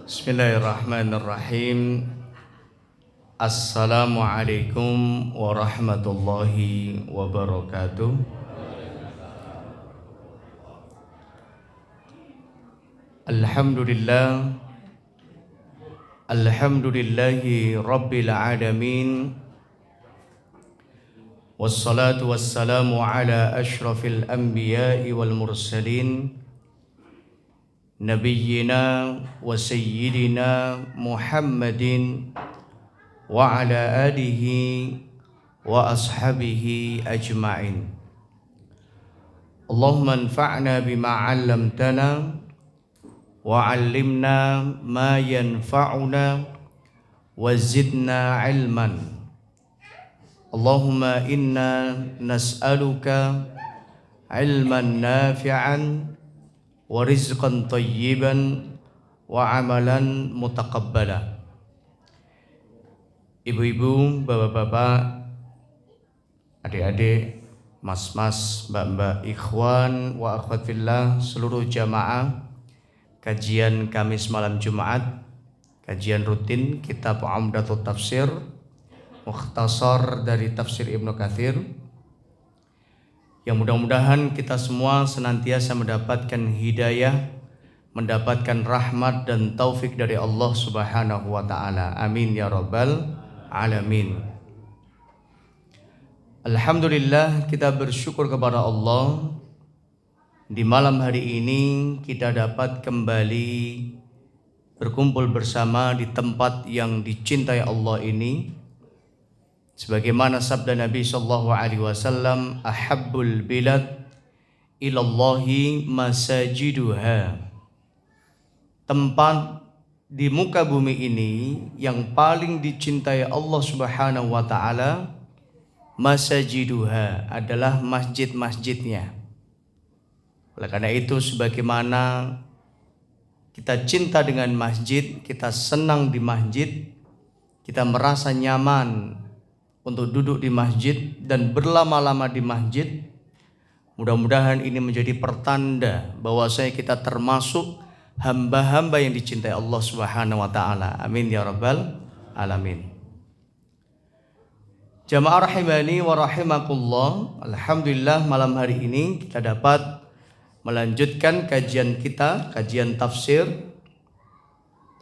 Bismillahirrahmanirrahim. Assalamualaikum warahmatullahi wabarakatuh. Alhamdulillah. Alhamdulillahi rabbil alamin. Wassalatu wassalamu ala ashrafil anbiya'i wal mursalin. Nabiyyina wa sayyidina Muhammadin wa ala alihi wa ashabihi ajma'in. Allahumma anfa'na bima 'allamtana wa 'allimna ma yanfa'una wa zidna 'ilman. Allahumma inna nas'aluka 'ilman nafi'an wa rizqan thayyiban wa amalan mutaqabbala. Ibu-ibu, bapak-bapak, adik-adik, mas-mas, mbak-mbak, ikhwan wa akhwat fillah, seluruh jamaah kajian Kamis malam Jumat, kajian rutin kitab Umdatul Tafsir, mukhtasar dari tafsir Ibnu Katsir, yang mudah-mudahan kita semua senantiasa mendapatkan hidayah, mendapatkan rahmat dan taufik dari Allah Subhanahu wa taala. Amin ya rabbal alamin. Alhamdulillah, kita bersyukur kepada Allah. Di malam hari ini kita dapat kembali berkumpul bersama di tempat yang dicintai Allah ini. Sebagaimana sabda Nabi sallallahu alaihi wasallam, ahabbul bilad ilallahi masajiduha. Tempat di muka bumi ini yang paling dicintai Allah Subhanahu wa taala, masajiduha, adalah masjid-masjidnya. Oleh karena itu, sebagaimana kita cinta dengan masjid, kita senang di masjid, kita merasa nyaman untuk duduk di masjid dan berlama-lama di masjid, mudah-mudahan ini menjadi pertanda bahwasanya kita termasuk hamba-hamba yang dicintai Allah Subhanahu wa taala. Amin ya rabbal alamin. Jamaah rahimani wa rahimakumullah, alhamdulillah malam hari ini kita dapat melanjutkan kajian kita, kajian tafsir.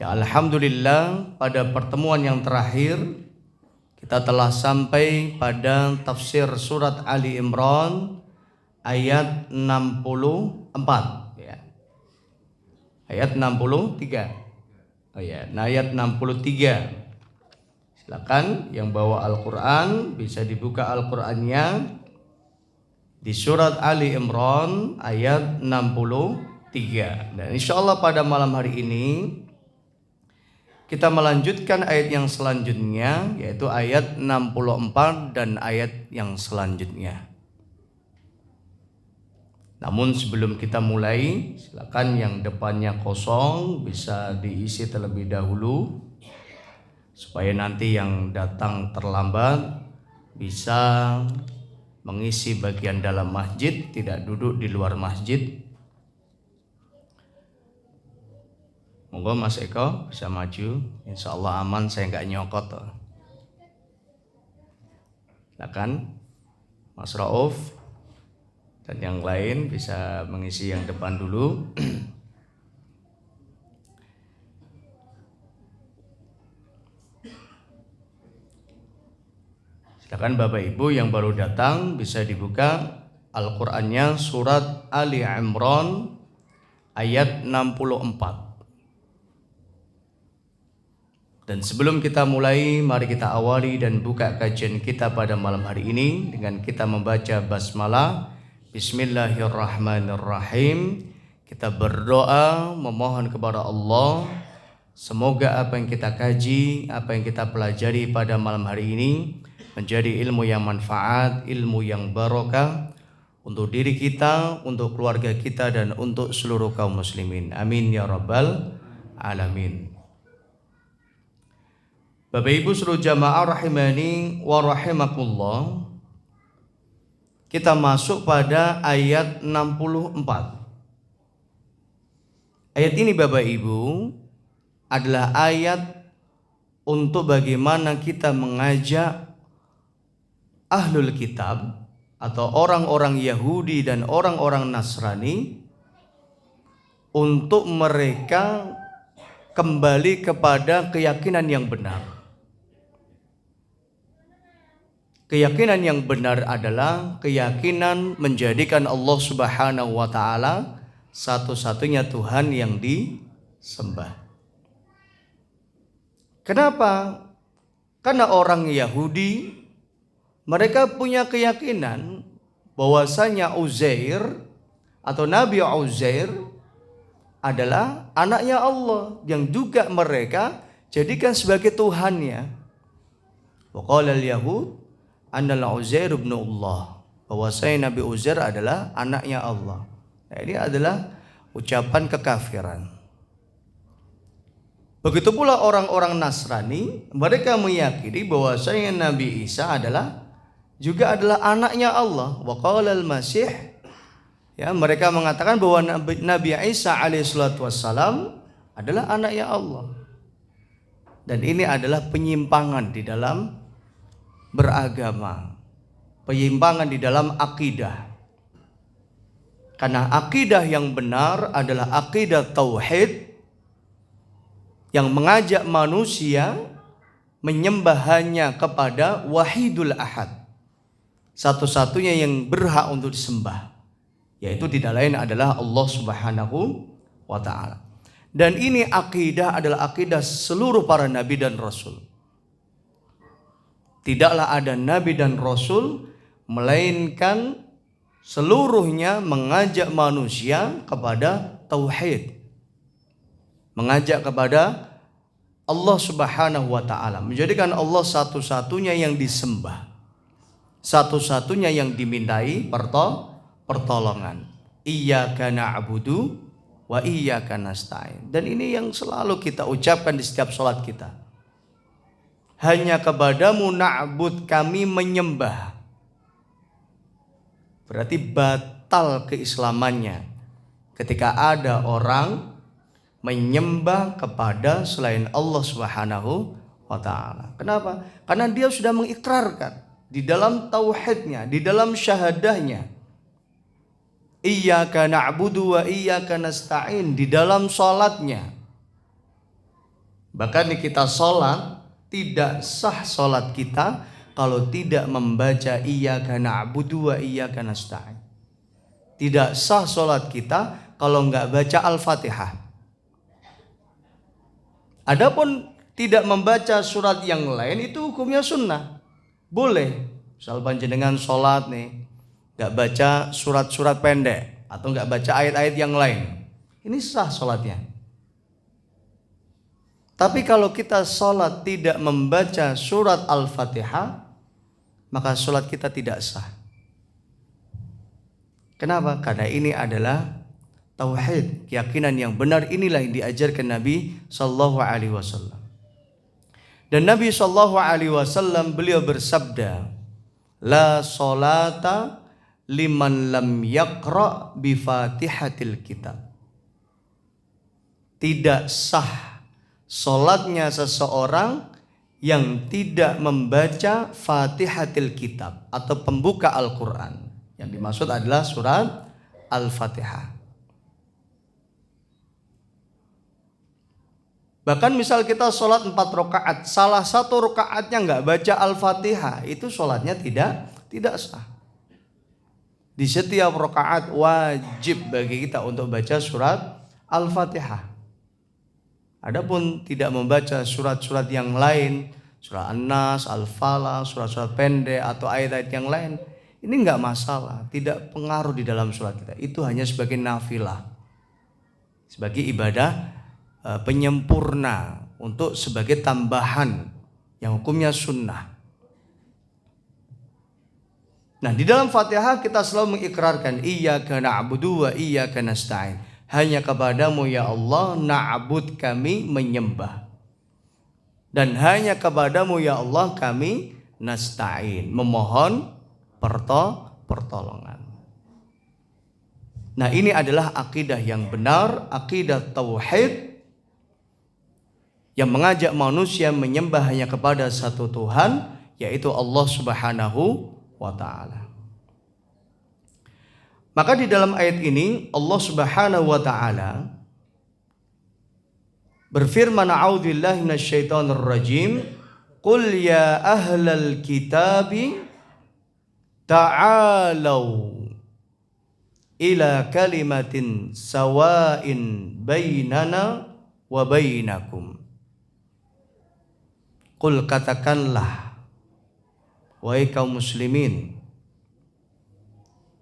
Ya, alhamdulillah pada pertemuan yang terakhir kita telah sampai pada tafsir surat Ali Imran ayat 64 ya. Ayat 63. Oh ya, ayat 63. Silakan yang bawa Al-Qur'an bisa dibuka Al-Qur'annya di surat Ali Imran ayat 63. Dan insyaallah pada malam hari ini kita melanjutkan ayat yang selanjutnya, yaitu ayat 64 dan ayat yang selanjutnya. Namun sebelum kita mulai, silakan yang depannya kosong bisa diisi terlebih dahulu, supaya nanti yang datang terlambat bisa mengisi bagian dalam masjid, tidak duduk di luar masjid. Monggo Mas Eko bisa maju, insya Allah aman, saya nggak nyokot. Silakan Mas Rauf dan yang lain bisa mengisi yang depan dulu. Silakan Bapak Ibu yang baru datang bisa dibuka Al-Qur'annya surat Ali Imran ayat 64. Dan sebelum kita mulai, mari kita awali dan buka kajian kita pada malam hari ini dengan kita membaca basmalah. Bismillahirrahmanirrahim. Kita berdoa memohon kepada Allah, semoga apa yang kita kaji, apa yang kita pelajari pada malam hari ini menjadi ilmu yang manfaat, ilmu yang barokah untuk diri kita, untuk keluarga kita, dan untuk seluruh kaum muslimin. Amin ya rabbal alamin. Bapak Ibu seluruh jamaah rahimani wa rahimakumullah, kita masuk pada ayat 64. Ayat ini Bapak Ibu adalah ayat untuk bagaimana kita mengajak ahlul kitab atau orang-orang Yahudi dan orang-orang Nasrani untuk mereka kembali kepada keyakinan yang benar. Keyakinan yang benar adalah keyakinan menjadikan Allah Subhanahu wa taala satu-satunya Tuhan yang disembah. Kenapa? Karena orang Yahudi mereka punya keyakinan bahwasanya Uzair atau Nabi Uzair adalah anaknya Allah yang juga mereka jadikan sebagai Tuhannya. Wa qala al-yahud annal Uzair ibn Allah, bahwasanya Nabi Uzair adalah anaknya Allah. Nah, ini adalah ucapan kekafiran. Begitu pula orang-orang Nasrani, mereka meyakini bahwasanya Nabi Isa juga adalah anaknya Allah. Wa qala al-masih, ya, mereka mengatakan bahwa Nabi Isa alaihissalatu wassalam adalah anaknya Allah. Dan ini adalah penyimpangan di dalam beragama, penyimpangan di dalam akidah. Karena akidah yang benar adalah akidah tauhid yang mengajak manusia menyembah hanya kepada Wahidul Ahad, satu-satunya yang berhak untuk disembah, yaitu tidak lain adalah Allah Subhanahu wa ta'ala. Dan ini akidah adalah akidah seluruh para nabi dan rasul. Tidaklah ada nabi dan rasul melainkan seluruhnya mengajak manusia kepada tauhid, mengajak kepada Allah Subhanahu wa ta'ala, menjadikan Allah satu-satunya yang disembah, satu-satunya yang dimintai pertolongan. Iyyaka na'budu wa iyyaka nasta'in. Dan ini yang selalu kita ucapkan di setiap sholat kita. Hanya kepadamu na'bud, kami menyembah. Berarti batal keislamannya ketika ada orang menyembah kepada selain Allah Subhanahu wa ta'ala. Kenapa? Karena dia sudah mengikrarkan di dalam tauhidnya, di dalam syahadahnya, iyyaka na'budu wa iyyaka nasta'in, di dalam sholatnya. Bahkan kita sholat, tidak sah sholat kita kalau tidak membaca iyyaka na'budu wa iyyaka nasta'in. Tidak sah sholat kita kalau nggak baca Al-Fatihah. Adapun tidak membaca surat yang lain itu hukumnya sunnah. Boleh. Misal panjenengan sholat nih, gak baca surat-surat pendek atau gak baca ayat-ayat yang lain, ini sah sholatnya. Tapi kalau kita sholat tidak membaca surat Al-Fatihah, maka sholat kita tidak sah. Kenapa? Karena ini adalah tauhid, keyakinan yang benar. Inilah yang diajarkan Nabi sallallahu alaihi wasallam. Dan Nabi sallallahu alaihi wasallam beliau bersabda, la salata liman lam yaqra bi Fatihatil kitab. Tidak sah salatnya seseorang yang tidak membaca Fatihatil kitab atau pembuka Al-Qur'an. Yang dimaksud adalah surat Al-Fatihah. Bahkan misal kita sholat 4 rakaat, salah satu rakaatnya nggak baca Al-Fatihah, itu sholatnya tidak sah. Di setiap rakaat wajib bagi kita untuk baca surat Al-Fatihah. Adapun tidak membaca surat-surat yang lain, surat An-Nas, Al-Falaq, surat-surat pendek atau ayat-ayat yang lain, ini nggak masalah, tidak pengaruh di dalam sholat kita. Itu hanya sebagai nafilah, sebagai ibadah penyempurna, untuk sebagai tambahan yang hukumnya sunnah. Nah, di dalam Fatihah kita selalu mengikrarkan iyyaka na'budu wa iyyaka nasta'in. Hanya kepadamu ya Allah na'bud, kami menyembah. Dan hanya kepadamu ya Allah kami nasta'in, memohon pertolongan. Nah, ini adalah akidah yang benar, akidah tauhid yang mengajak manusia menyembah hanya kepada satu Tuhan, yaitu Allah Subhanahu wa taala. Maka di dalam ayat ini Allah Subhanahu wa taala berfirman, a'udzubillahi minasyaitonir rajim, qul ya ahlal kitabi ta'alau ila kalimatin sawa'in bainana wa bainakum. Qul, katakanlah wahai kaum muslimin.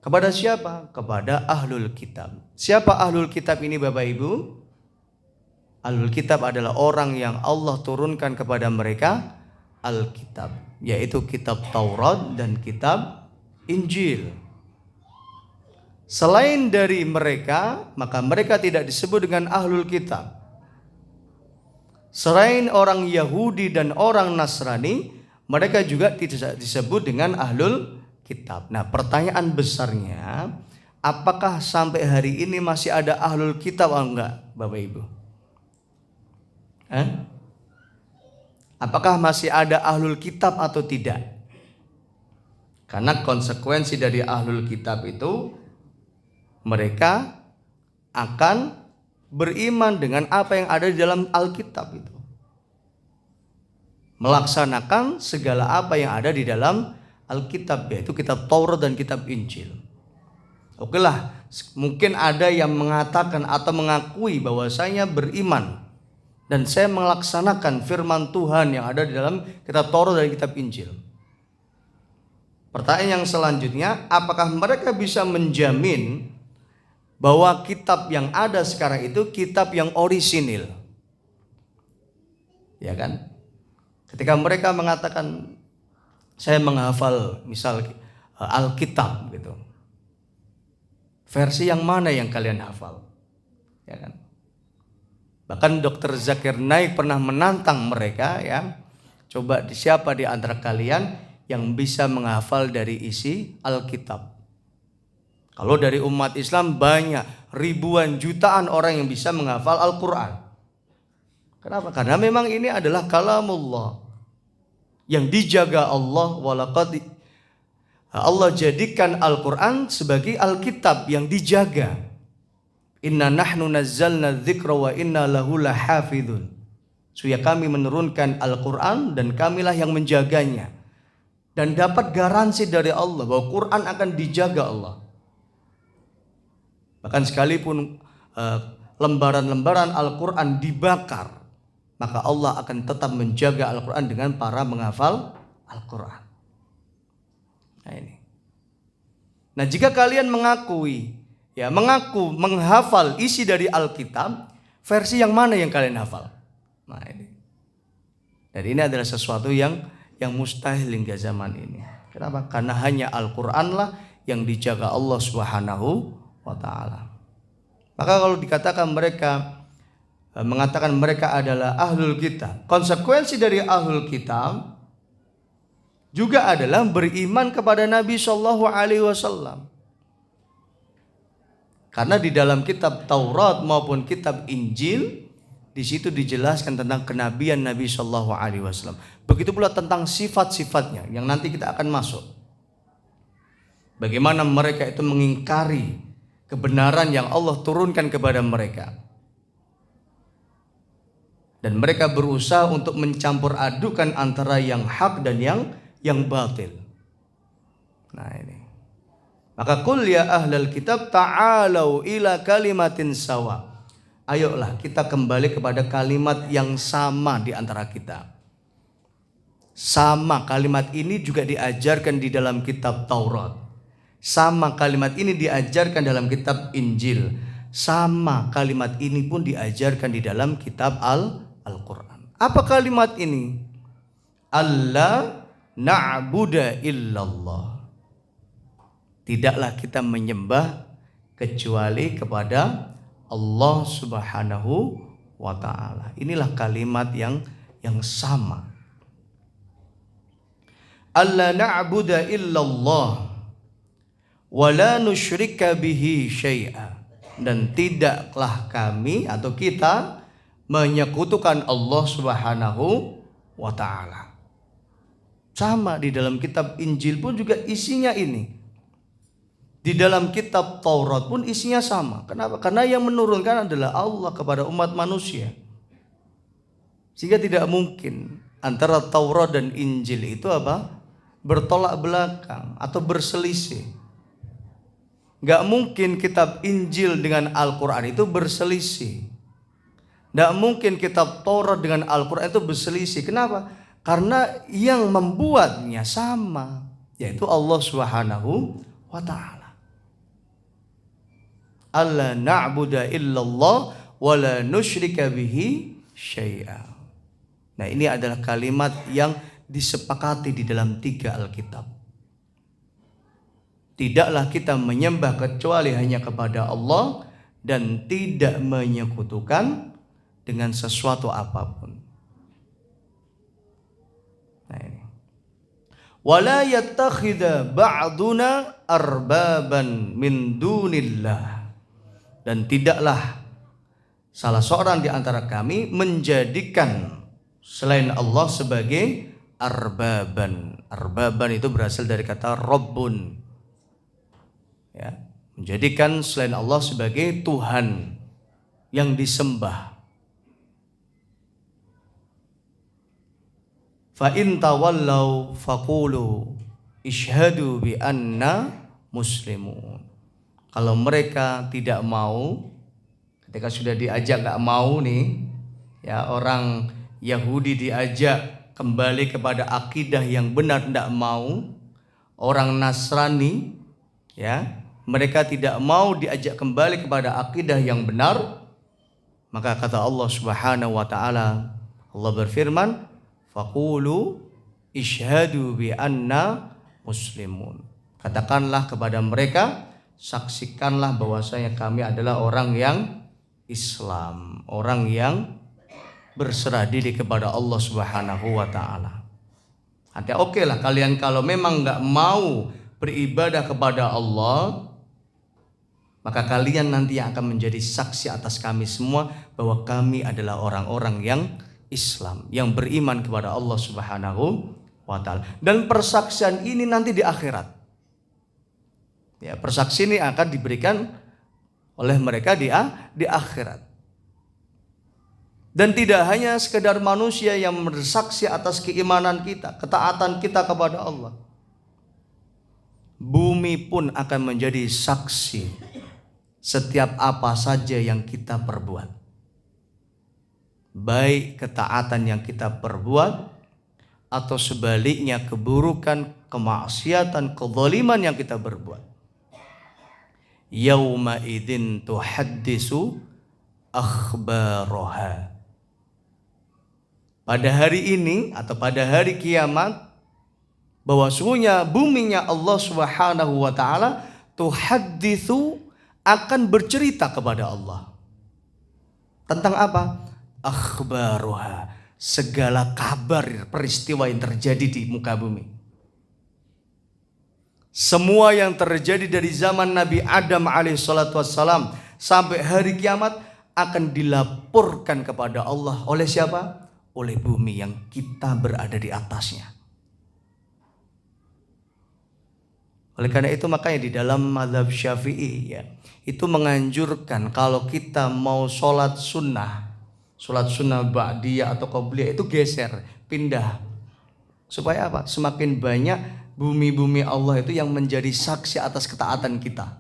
Kepada siapa? Kepada ahlul kitab. Siapa ahlul kitab ini Bapak Ibu? Ahlul kitab adalah orang yang Allah turunkan kepada mereka Alkitab, yaitu kitab Taurat dan kitab Injil. Selain dari mereka, maka mereka tidak disebut dengan ahlul kitab. Selain orang Yahudi dan orang Nasrani, mereka juga tidak disebut dengan ahlul kitab. Nah, pertanyaan besarnya, apakah sampai hari ini masih ada ahlul kitab atau enggak, Bapak Ibu? Apakah masih ada ahlul kitab atau tidak? Karena konsekuensi dari ahlul kitab itu, mereka akan beriman dengan apa yang ada di dalam Alkitab itu, melaksanakan segala apa yang ada di dalam Alkitab, yaitu kitab Taurat dan kitab Injil. Oke lah, mungkin ada yang mengatakan atau mengakui bahwasanya beriman dan saya melaksanakan firman Tuhan yang ada di dalam kitab Taurat dan kitab Injil. Pertanyaan yang selanjutnya, apakah mereka bisa menjamin bahwa kitab yang ada sekarang itu kitab yang orisinil? Ya kan? Ketika mereka mengatakan saya menghafal misal Alkitab gitu, versi yang mana yang kalian hafal? Ya kan? Bahkan Dr. Zakir Naik pernah menantang mereka, ya, coba siapa di antara kalian yang bisa menghafal dari isi Alkitab? Kalau dari umat Islam banyak, ribuan jutaan orang yang bisa menghafal Al-Quran. Kenapa? Karena memang ini adalah kalamullah yang dijaga Allah. Walaqad Allah jadikan Al-Quran sebagai Alkitab yang dijaga. Inna nahnu nazzalna dzikra wa inna lahu lahafidun. Sesungguhnya kami menurunkan Al-Quran dan kamilah yang menjaganya. Dan dapat garansi dari Allah bahwa Quran akan dijaga Allah. Bahkan sekalipun lembaran-lembaran Al-Quran dibakar, maka Allah akan tetap menjaga Al-Quran dengan para menghafal Al-Quran. Nah ini. Nah, jika kalian mengaku menghafal isi dari Alkitab, versi yang mana yang kalian hafal? Nah ini. Dan ini adalah sesuatu yang mustahil hingga zaman ini. Kenapa? Karena hanya Al-Quran lah yang dijaga Allah Subhanahu wa ta'ala. Maka kalau dikatakan mereka mengatakan mereka adalah ahlul kitab, konsekuensi dari ahlul kitab juga adalah beriman kepada Nabi Shallallahu Alaihi Wasallam. Karena di dalam kitab Taurat maupun kitab Injil, di situ dijelaskan tentang kenabian Nabi Shallallahu Alaihi Wasallam. Begitu pula tentang sifat-sifatnya yang nanti kita akan masuk. Bagaimana mereka itu mengingkari kebenaran yang Allah turunkan kepada mereka. Dan mereka berusaha untuk mencampur adukan antara yang hak dan yang batil. Nah ini. Maka qul ya ahlal kitab ta'alau ila kalimatin sawa. Ayolah kita kembali kepada kalimat yang sama di antara kita. Sama kalimat ini juga diajarkan di dalam kitab Taurat. Sama kalimat ini diajarkan dalam kitab Injil. Sama kalimat ini pun diajarkan di dalam kitab Al-Quran. Apa kalimat ini? Allah na'budu illallah. Tidaklah kita menyembah kecuali kepada Allah Subhanahu wa ta'ala. Inilah kalimat yang sama. Allah na'budu illallah wala nusyrika bihi syai'a, dan tidaklah kami atau kita menyekutukan Allah Subhanahu wa ta'ala. Sama di dalam kitab Injil pun juga isinya ini. Di dalam kitab Taurat pun isinya sama. Kenapa? Karena yang menurunkan adalah Allah kepada umat manusia. Sehingga tidak mungkin antara Taurat dan Injil itu apa? Bertolak belakang atau berselisih. Gak mungkin kitab Injil dengan Al-Quran itu berselisih. Gak mungkin kitab Taurat dengan Al-Quran itu berselisih. Kenapa? Karena yang membuatnya sama, yaitu Allah Subhanahu wa ta'ala. Alla na'budu illallah wa la nusyrika bihi syai'a. Nah, ini adalah kalimat yang disepakati di dalam 3 Alkitab. Tidaklah kita menyembah kecuali hanya kepada Allah dan tidak menyekutukan dengan sesuatu apapun. Nah ini. Wala yattakhidha ba'duna arbaban min dunillah. Dan tidaklah salah seorang di antara kami menjadikan selain Allah sebagai arbaban. Arbaban itu berasal dari kata Rabbun. Ya, menjadikan selain Allah sebagai Tuhan yang disembah. Fa in tawallau faqulu ishhadu bi anna muslimun. Kalau mereka tidak mau, ketika sudah diajak gak mau nih, ya orang Yahudi diajak kembali kepada akidah yang benar tidak mau, orang Nasrani ya, mereka tidak mau diajak kembali kepada akidah yang benar, maka kata Allah Subhanahu wa taala, Allah berfirman, faqulu ishhadu bi anna muslimun. Katakanlah kepada mereka, saksikanlah bahwasanya kami adalah orang yang Islam, orang yang berserah diri kepada Allah Subhanahu wa taala. Artinya oke lah kalian kalau memang enggak mau beribadah kepada Allah, maka kalian nanti yang akan menjadi saksi atas kami semua bahwa kami adalah orang-orang yang Islam, yang beriman kepada Allah Subhanahu wa taala. Dan persaksian ini nanti di akhirat. Ya, persaksian ini akan diberikan oleh mereka di akhirat. Dan tidak hanya sekedar manusia yang bersaksi atas keimanan kita, ketaatan kita kepada Allah. Bumi pun akan menjadi saksi setiap apa saja yang kita perbuat. Baik ketaatan yang kita perbuat atau sebaliknya keburukan, kemaksiatan, kezaliman yang kita berbuat. Yauma idzin tuhaddisu akhbaraha. Pada hari ini atau pada hari kiamat, bahwa sungguhnya buminya Allah Subhanahu wa taala tuhadditsu akan bercerita kepada Allah. Tentang apa? Akhbaruha, segala kabar peristiwa yang terjadi di muka bumi. Semua yang terjadi dari zaman Nabi Adam alaihissalatu wassalam sampai hari kiamat akan dilaporkan kepada Allah oleh siapa? Oleh bumi yang kita berada di atasnya. Oleh karena itu makanya di dalam mazhab Syafi'i ya, itu menganjurkan kalau kita mau sholat sunnah ba'diyah atau qobliyah itu geser, pindah. Supaya apa? Semakin banyak bumi-bumi Allah itu yang menjadi saksi atas ketaatan kita.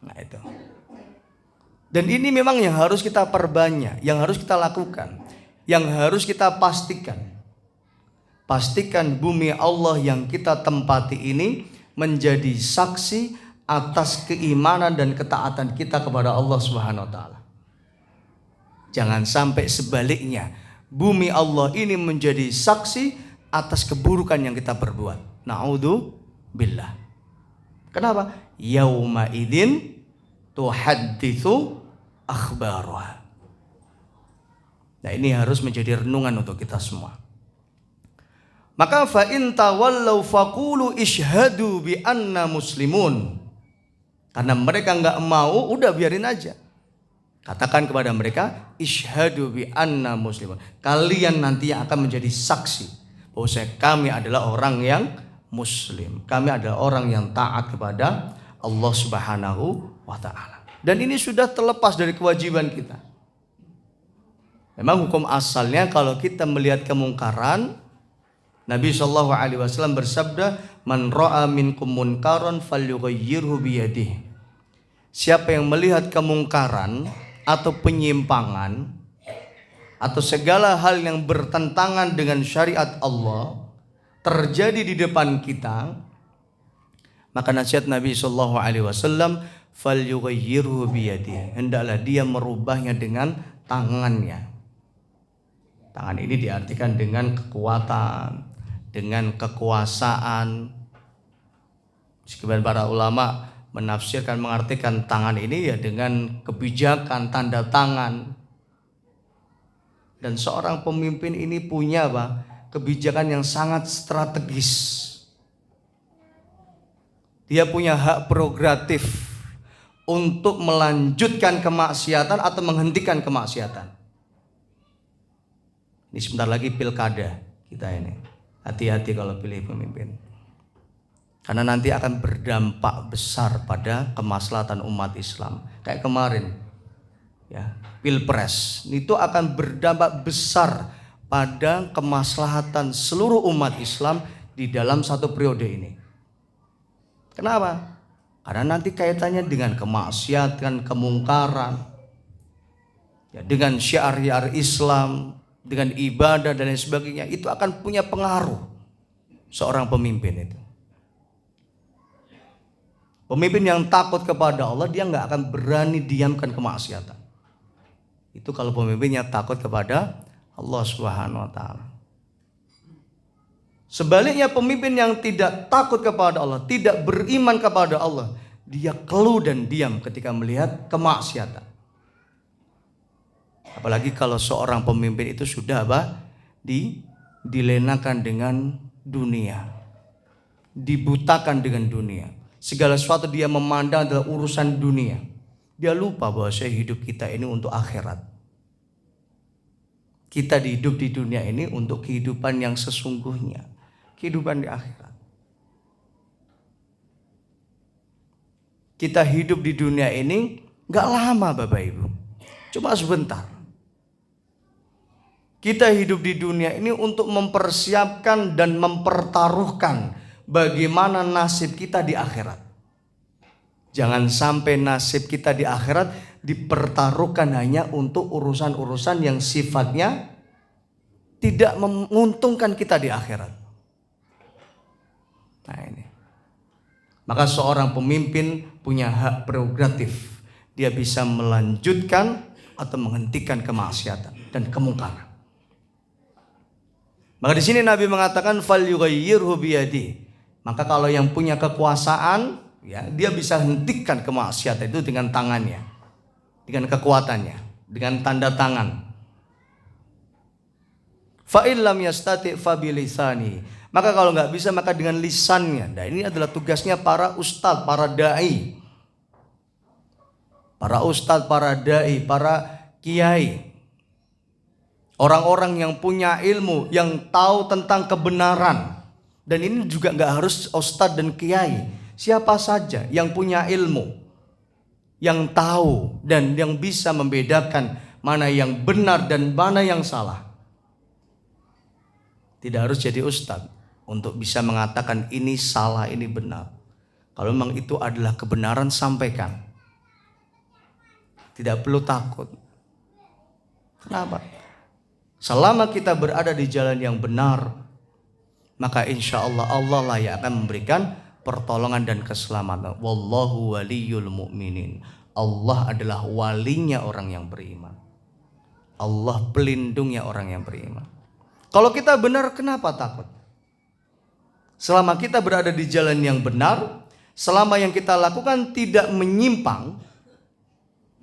Nah itu. Dan ini memang yang harus kita perbanyak, yang harus kita lakukan, yang harus kita pastikan. Pastikan bumi Allah yang kita tempati ini menjadi saksi atas keimanan dan ketaatan kita kepada Allah Subhanahu wa taala. Jangan sampai sebaliknya, bumi Allah ini menjadi saksi atas keburukan yang kita perbuat. Na'udzu billah. Kenapa? Yauma idzin tuhadditsu akhbaruha. Nah, ini harus menjadi renungan untuk kita semua. Maka fa in tawallau faqulu ishhadu bi anna muslimun. Karena mereka enggak mau, udah biarin aja. Katakan kepada mereka, isyhadu bi anna muslimun. Kalian nanti yang akan menjadi saksi bahwa kami adalah orang yang muslim. Kami adalah orang yang taat kepada Allah Subhanahu wa taala. Dan ini sudah terlepas dari kewajiban kita. Memang hukum asalnya kalau kita melihat kemungkaran, Nabi SAW bersabda, man ra'a minkum munkaran falyughayyirhu biyadihi. Siapa yang melihat kemungkaran atau penyimpangan atau segala hal yang bertentangan dengan syariat Allah terjadi di depan kita, maka nasihat Nabi SAW, falyughayyirhu biyadihi, hendaklah dia merubahnya dengan tangannya. Tangan ini diartikan dengan kekuatan, dengan kekuasaan. Sebagian para ulama menafsirkan, mengartikan tangan ini ya dengan kebijakan, tanda tangan. Dan seorang pemimpin ini punya kebijakan yang sangat strategis. Dia punya hak prerogatif untuk melanjutkan kemaksiatan atau menghentikan kemaksiatan. Ini sebentar lagi pilkada kita ini. Hati-hati kalau pilih pemimpin. Karena nanti akan berdampak besar pada kemaslahatan umat Islam. Kayak kemarin ya, Pilpres itu akan berdampak besar pada kemaslahatan seluruh umat Islam di dalam satu periode ini. Kenapa? Karena nanti kaitannya dengan kemaksiatan, kemungkaran, ya, dengan syiar-syiar Islam, dengan ibadah dan lain sebagainya. Itu akan punya pengaruh seorang pemimpin itu. Pemimpin yang takut kepada Allah, dia nggak akan berani diamkan kemaksiatan. Itu kalau pemimpinnya takut kepada Allah Subhanahu wa taala. Sebaliknya pemimpin yang tidak takut kepada Allah, tidak beriman kepada Allah, dia keluh dan diam ketika melihat kemaksiatan. Apalagi kalau seorang pemimpin itu sudah dilenakan dengan dunia, dibutakan dengan dunia. Segala sesuatu dia memandang adalah urusan dunia. Dia lupa bahwa hidup kita ini untuk akhirat. Kita hidup di dunia ini untuk kehidupan yang sesungguhnya, kehidupan di akhirat. Kita hidup di dunia ini gak lama Bapak Ibu, cuma sebentar. Kita hidup di dunia ini untuk mempersiapkan dan mempertaruhkan bagaimana nasib kita di akhirat. Jangan sampai nasib kita di akhirat dipertaruhkan hanya untuk urusan-urusan yang sifatnya tidak menguntungkan kita di akhirat. Nah ini. Maka seorang pemimpin punya hak prerogatif. Dia bisa melanjutkan atau menghentikan kemaksiatan dan kemungkaran. Maka di sini Nabi mengatakan falyughayyirhu biyadihi. Maka kalau yang punya kekuasaan, ya, dia bisa hentikan kemaksiatan itu dengan tangannya, dengan kekuatannya, dengan tanda tangan. Fa illam yastati fa bilisani. Maka kalau nggak bisa maka dengan lisannya. Nah, ini adalah tugasnya para ustadz, para dai. Para ustadz, para dai, para kiai. Orang-orang yang punya ilmu, yang tahu tentang kebenaran. Dan ini juga nggak harus ustadz dan kiai. Siapa saja yang punya ilmu, yang tahu dan yang bisa membedakan mana yang benar dan mana yang salah. Tidak harus jadi ustadz untuk bisa mengatakan ini salah, ini benar. Kalau memang itu adalah kebenaran, sampaikan. Tidak perlu takut. Kenapa? Selama kita berada di jalan yang benar, maka insya Allah Allah lah yang akan memberikan pertolongan dan keselamatan. Wallahu waliyul mu'minin. Allah adalah walinya orang yang beriman. Allah pelindungnya orang yang beriman. Kalau kita benar, kenapa takut? Selama kita berada di jalan yang benar, selama yang kita lakukan tidak menyimpang,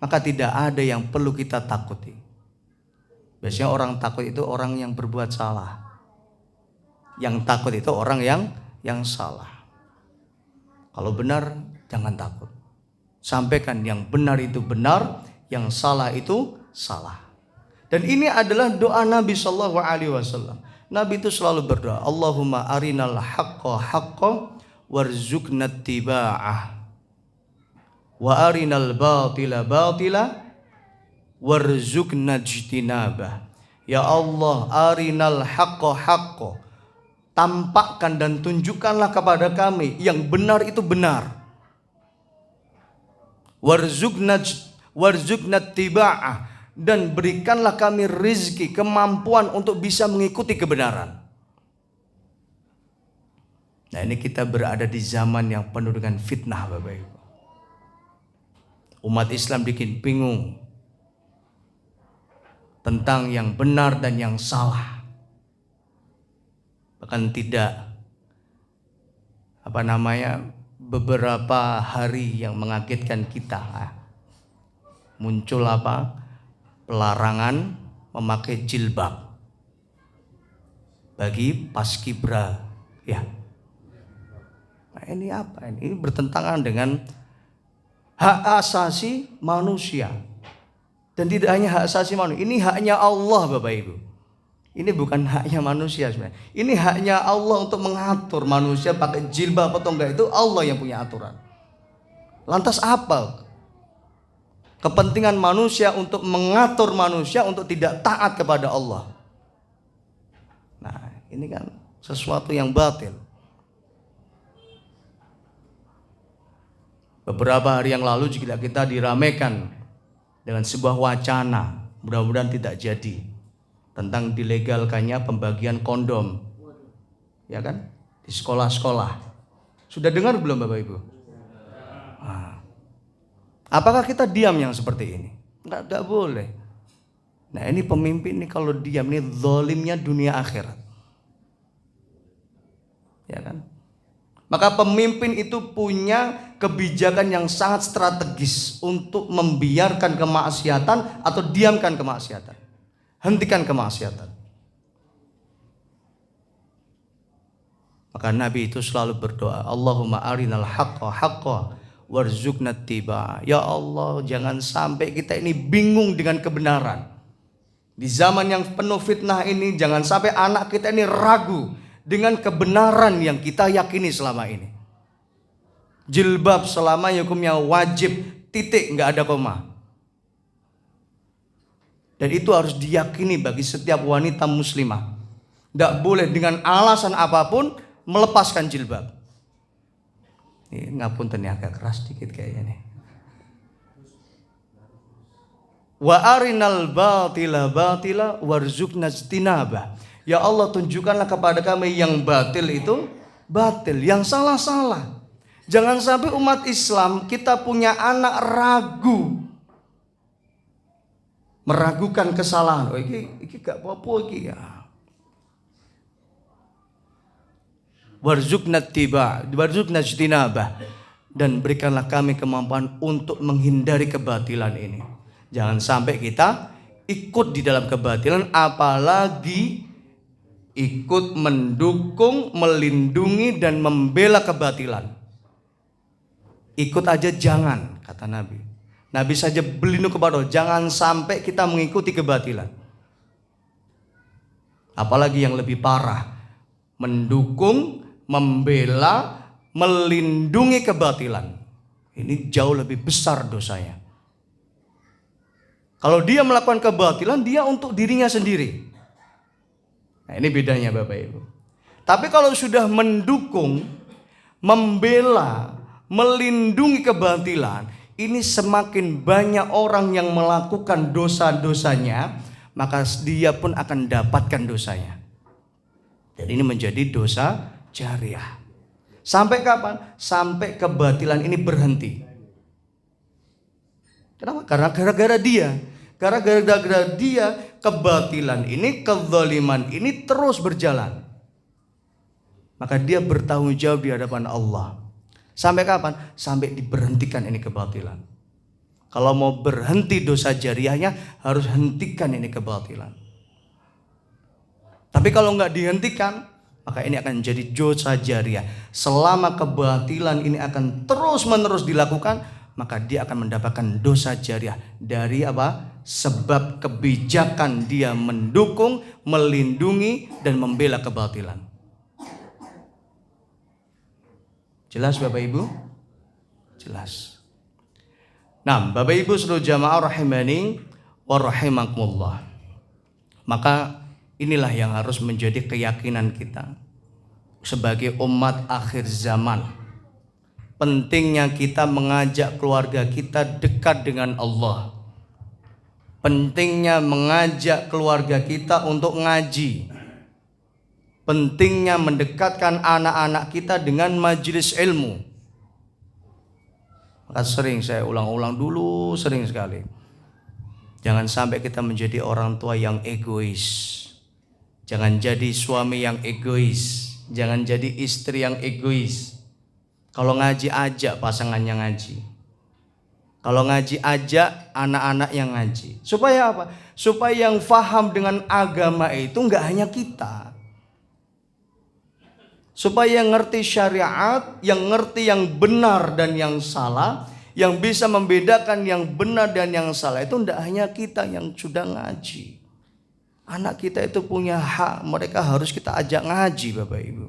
maka tidak ada yang perlu kita takuti. Biasanya orang takut itu orang yang berbuat salah. Yang takut itu orang yang salah. Kalau benar, jangan takut. Sampaikan yang benar itu benar, Yang salah itu salah. Dan ini adalah doa Nabi Shallallahu Alaihi Wasallam. Nabi itu selalu berdoa, Allahumma arinal haqqa haqqa warzuqna tiba'ah wa arinal batila batila warzuqna jtinabah. Ya Allah, arinal haqqa haqqa, tampakkan dan tunjukkanlah kepada kami yang benar itu benar. Warzuqna tiba'ah, dan berikanlah kami rizki, kemampuan untuk bisa mengikuti kebenaran. Nah, ini kita berada di zaman yang penuh dengan fitnah, Bapak Ibu. Umat Islam bikin bingung tentang yang benar dan yang salah. Bahkan tidak beberapa hari yang mengagetkan kita, muncul pelarangan memakai jilbab bagi paskibra, ya. Nah, ini apa? Ini bertentangan dengan hak asasi manusia. Dan tidak hanya hak asasi manusia, ini haknya Allah, Bapak Ibu. Ini bukan haknya manusia sebenarnya. Ini haknya Allah untuk mengatur manusia pakai jilbab atau enggak, itu Allah yang punya aturan. Lantas apa kepentingan manusia untuk mengatur manusia untuk tidak taat kepada Allah? Nah, ini kan sesuatu yang batil. Beberapa hari yang lalu juga kita diramaikan dengan sebuah wacana, mudah-mudahan tidak jadi, tentang dilegalkannya pembagian kondom, ya kan, di sekolah-sekolah. Sudah dengar belum, Bapak Ibu? Nah, apakah kita diam yang seperti ini? Enggak boleh. Nah, ini pemimpin ini kalau diam, ini zalimnya dunia akhirat, ya kan? Maka pemimpin itu punya kebijakan yang sangat strategis untuk membiarkan kemaksiatan atau diamkan kemaksiatan. Hentikan kemaksiatan. Maka Nabi itu selalu berdoa, Allahumma arinal haqqa haqqa warzuqna tiba'ah. Ya Allah, jangan sampai kita ini bingung dengan kebenaran. Di zaman yang penuh fitnah ini, jangan sampai anak kita ini ragu dengan kebenaran yang kita yakini selama ini. Jilbab selama hukumnya wajib, titik, nggak ada koma. Dan itu harus diyakini bagi setiap wanita muslimah. Nggak boleh dengan alasan apapun melepaskan jilbab. Ini ngapunten ya, agak keras dikit kayaknya nih. Wa arinal batila batila warzuqna jtinabah. Ya Allah, tunjukkanlah kepada kami yang batil itu batil, yang salah-salah. Jangan sampai umat Islam kita punya anak ragu, meragukan kesalahan. Oh, iki gak apa-apa iki ya. Warzuqna jtinabah, dan berikanlah kami kemampuan untuk menghindari kebatilan ini. Jangan sampai kita ikut di dalam kebatilan, apalagi ikut mendukung, melindungi dan membela kebatilan. Ikut aja jangan, kata Nabi. Nabi saja berlindung kepada Allah, jangan sampai kita mengikuti kebatilan. Apalagi yang lebih parah, mendukung, membela, melindungi kebatilan. Ini jauh lebih besar dosanya. Kalau dia melakukan kebatilan, dia untuk dirinya sendiri. Nah, ini bedanya Bapak Ibu. Tapi kalau sudah mendukung, membela, melindungi kebatilan, ini semakin banyak orang yang melakukan dosa-dosanya, maka dia pun akan dapatkan dosanya. Jadi ini menjadi dosa jariah. Sampai kapan? Sampai kebatilan ini berhenti. Kenapa? Karena gara-gara dia. Karena gara-gara dia, kebatilan ini, kezaliman ini terus berjalan. Maka dia bertanggung jawab di hadapan Allah. Sampai kapan? Sampai diberhentikan ini kebatilan. Kalau mau berhenti dosa jariahnya, harus hentikan ini kebatilan. Tapi kalau nggak dihentikan, maka ini akan menjadi dosa jariah. Selama kebatilan ini akan terus-menerus dilakukan, maka dia akan mendapatkan dosa jariah dari apa? Sebab kebijakan dia mendukung, melindungi dan membela kebatilan. Jelas Bapak Ibu? Jelas. Nah, Bapak Ibu seluruh jamaah rahimani wa rahimakumullah. Maka inilah yang harus menjadi keyakinan kita sebagai umat akhir zaman. Pentingnya kita mengajak keluarga kita dekat dengan Allah. Pentingnya mengajak keluarga kita untuk ngaji. Pentingnya mendekatkan anak-anak kita dengan majelis ilmu. Maka sering saya ulang-ulang dulu, sering sekali. Jangan sampai kita menjadi orang tua yang egois. Jangan jadi suami yang egois. Jangan jadi istri yang egois. Kalau ngaji ajak pasangannya ngaji. Kalau ngaji ajak anak-anak yang ngaji. Supaya apa? Supaya yang faham dengan agama itu enggak hanya kita. Supaya yang ngerti syariat, yang ngerti yang benar dan yang salah, yang bisa membedakan yang benar dan yang salah itu tidak hanya kita yang sudah ngaji. Anak kita itu punya hak, mereka harus kita ajak ngaji Bapak Ibu.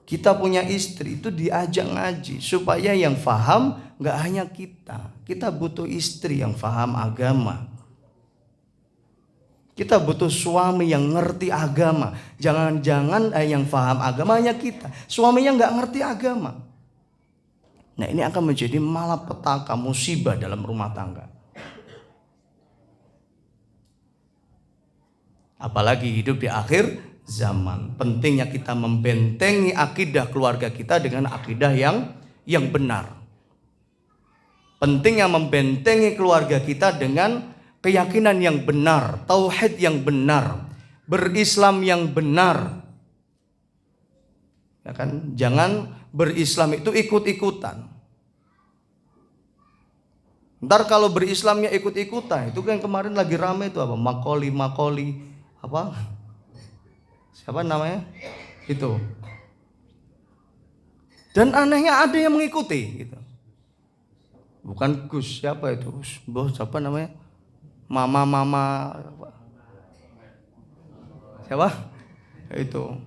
Kita punya istri itu diajak ngaji supaya yang faham nggak hanya kita. Kita butuh istri yang faham agama. Kita butuh suami yang ngerti agama. Jangan-jangan yang faham agama hanya kita. Suaminya nggak ngerti agama. Nah, ini akan menjadi malapetaka, musibah dalam rumah tangga. Apalagi hidup di akhir zaman. Pentingnya kita membentengi akidah keluarga kita dengan akidah yang benar. Pentingnya membentengi keluarga kita dengan keyakinan yang benar, tauhid yang benar, berislam yang benar. Ya kan? Jangan berislam itu ikut-ikutan. Ntar kalau berislamnya ikut-ikutan, itu kan kemarin lagi rame itu apa? Makoli apa? Siapa namanya? Itu. Dan anehnya ada yang mengikuti gitu. Bukan Gus, siapa itu? Bos siapa namanya? Mama apa? Siapa? Itu.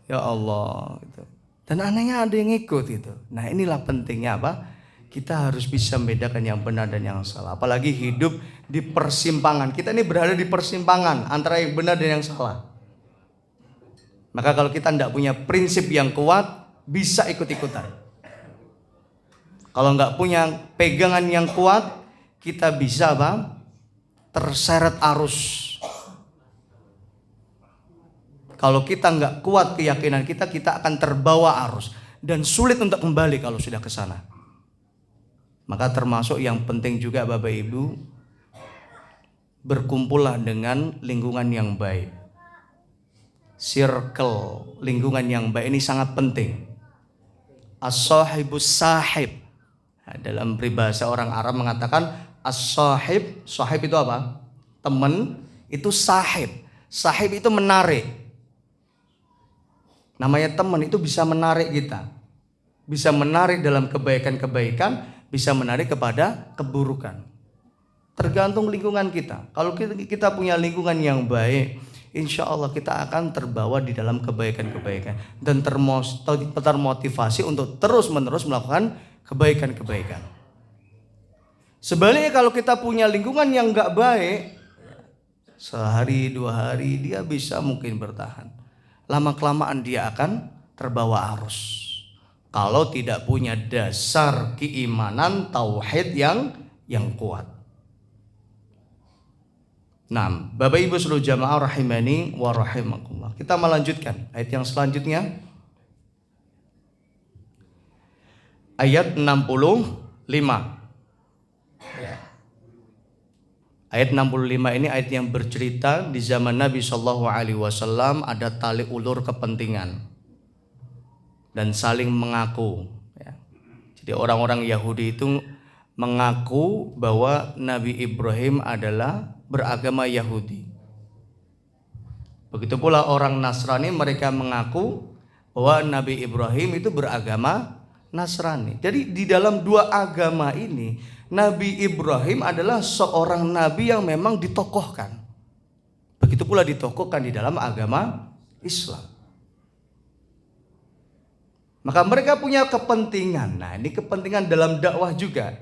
Ya Allah gitu. Dan anehnya ada yang ikut gitu. Nah, inilah pentingnya apa? Kita harus bisa membedakan yang benar dan yang salah. Apalagi hidup di persimpangan. Kita ini berada di persimpangan antara yang benar dan yang salah. Maka kalau kita tidak punya prinsip yang kuat, bisa ikut-ikutan. Kalau nggak punya pegangan yang kuat, kita bisa apa? Terseret arus. Kalau kita nggak kuat keyakinan kita akan terbawa arus dan sulit untuk kembali kalau sudah ke sana. Maka termasuk yang penting juga Bapak Ibu, berkumpullah dengan lingkungan yang baik. Circle lingkungan yang baik ini sangat penting. As-sahibus sahib. Nah, dalam peribahasa orang Arab mengatakan as-sahib, sahib itu apa? Teman, itu sahib. Sahib itu menarik. Namanya teman itu bisa menarik kita. Bisa menarik dalam kebaikan-kebaikan, bisa menarik kepada keburukan. Tergantung lingkungan kita. Kalau kita punya lingkungan yang baik, insya Allah kita akan terbawa di dalam kebaikan-kebaikan. Dan termotivasi untuk terus-menerus melakukan kebaikan-kebaikan. Sebaliknya kalau kita punya lingkungan yang gak baik, sehari, 2 hari dia bisa mungkin bertahan. Lama-kelamaan dia akan terbawa arus. Kalau tidak punya dasar keimanan tauhid yang kuat. Nah, Bapak Ibu seluruh jamaah rahimani wa rahimakumullah. Kita melanjutkan ayat yang selanjutnya. Ayat 65. Ayat 65 ini ayat yang bercerita di zaman Nabi SAW ada tali ulur kepentingan dan saling mengaku. Jadi orang-orang Yahudi itu mengaku bahwa Nabi Ibrahim adalah beragama Yahudi. Begitu pula orang Nasrani, mereka mengaku bahwa Nabi Ibrahim itu beragama Nasrani. Jadi di dalam dua agama ini, Nabi Ibrahim adalah seorang nabi yang memang ditokohkan. Begitu pula ditokohkan di dalam agama Islam. Maka mereka punya kepentingan. Nah, ini kepentingan dalam dakwah juga.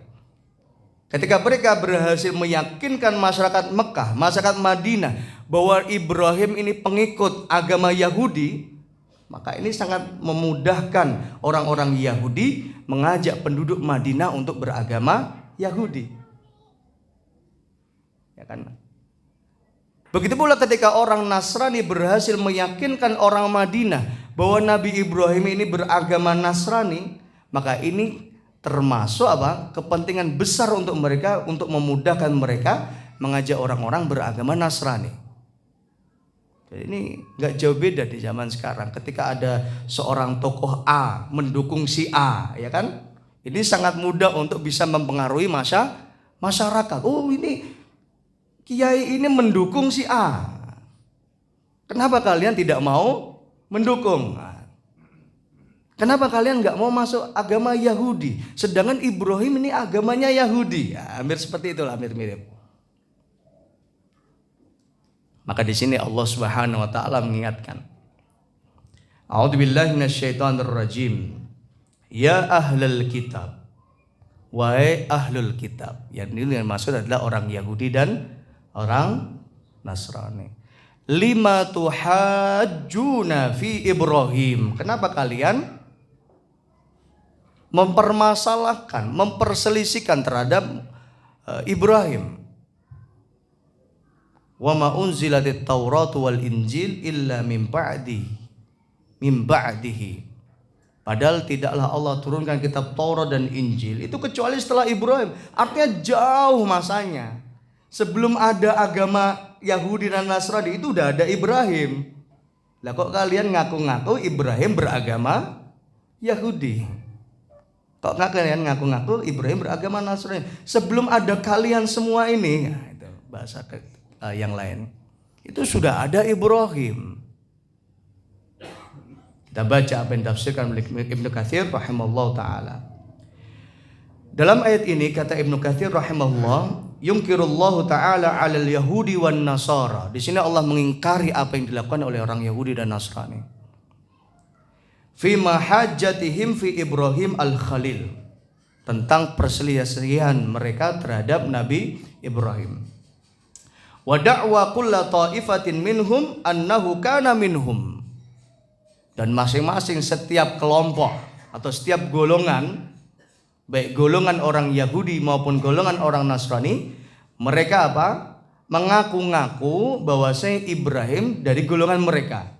Ketika mereka berhasil meyakinkan masyarakat Mekah, masyarakat Madinah bahwa Ibrahim ini pengikut agama Yahudi, maka ini sangat memudahkan orang-orang Yahudi mengajak penduduk Madinah untuk beragama Yahudi. Ya kan? Begitu pula ketika orang Nasrani berhasil meyakinkan orang Madinah bahwa Nabi Ibrahim ini beragama Nasrani, maka ini termasuk kepentingan besar untuk mereka, untuk memudahkan mereka mengajak orang-orang beragama Nasrani. Jadi ini nggak jauh beda di zaman sekarang. Ketika ada seorang tokoh A mendukung si A, ya kan? Ini sangat mudah untuk bisa mempengaruhi masyarakat. Oh, ini kiai ini mendukung si A. Kenapa kalian tidak mau mendukung? Kenapa kalian nggak mau masuk agama Yahudi? Sedangkan Ibrahim ini agamanya Yahudi. Ya, hampir seperti itulah, hampir mirip. Maka di sini Allah Subhanahu wa taala mengingatkan. A'udzubillahi minasyaitonirrajim. Ya ahlul kitab. Wahai ahlul kitab. Yang ini yang maksud adalah orang Yahudi dan orang Nasrani. Lima tuhajjuna fi Ibrahim. Kenapa kalian mempermasalahkan, memperselisihkan terhadap Ibrahim? Wa ma unzilatit Taurat wal Injil illa min ba'dihi. Padahal tidaklah Allah turunkan kitab Taurat dan Injil itu kecuali setelah Ibrahim. Artinya jauh masanya. Sebelum ada agama Yahudi dan Nasrani itu udah ada Ibrahim. Lah kok kalian ngaku-ngaku Ibrahim beragama Yahudi? Kok kalian ngaku-ngaku Ibrahim beragama Nasrani? Sebelum ada kalian semua ini, nah itu bahasa yang lain. Itu sudah ada Ibrahim. Kita baca apa yang ditafsirkan oleh Ibnu Katsir rahimahullah taala. Dalam ayat ini kata Ibnu Katsir rahimahullah, yunkirullahu ta'ala 'alal yahudi wan nasara. Di sini Allah mengingkari apa yang dilakukan oleh orang Yahudi dan Nasrani. Fi mahajjatihim fi Ibrahim al-Khalil. Tentang perselisihan mereka terhadap Nabi Ibrahim. Wa da'wa kulla ta'ifatin minhum annahu kana minhum. Dan masing-masing setiap kelompok atau setiap golongan, baik golongan orang Yahudi maupun golongan orang Nasrani, mereka mengaku-ngaku bahwasanya Ibrahim dari golongan mereka.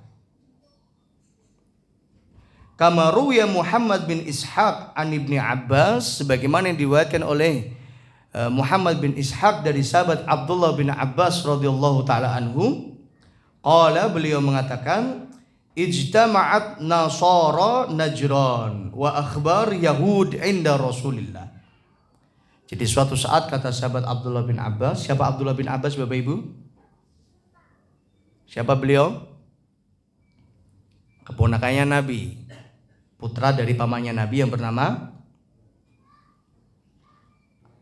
Kama ruwiya Muhammad bin Ishaq an Ibni Abbas, sebagaimana yang diriwayatkan oleh Muhammad bin Ishaq dari sahabat Abdullah bin Abbas radhiyallahu taala anhu, qala, beliau mengatakan, ijtama'at nasara Najran wa akhbar Yahud inda Rasulillah. Jadi suatu saat kata sahabat Abdullah bin Abbas, siapa Abdullah bin Abbas Bapak Ibu? Siapa beliau? Keponakannya Nabi, putra dari pamannya Nabi yang bernama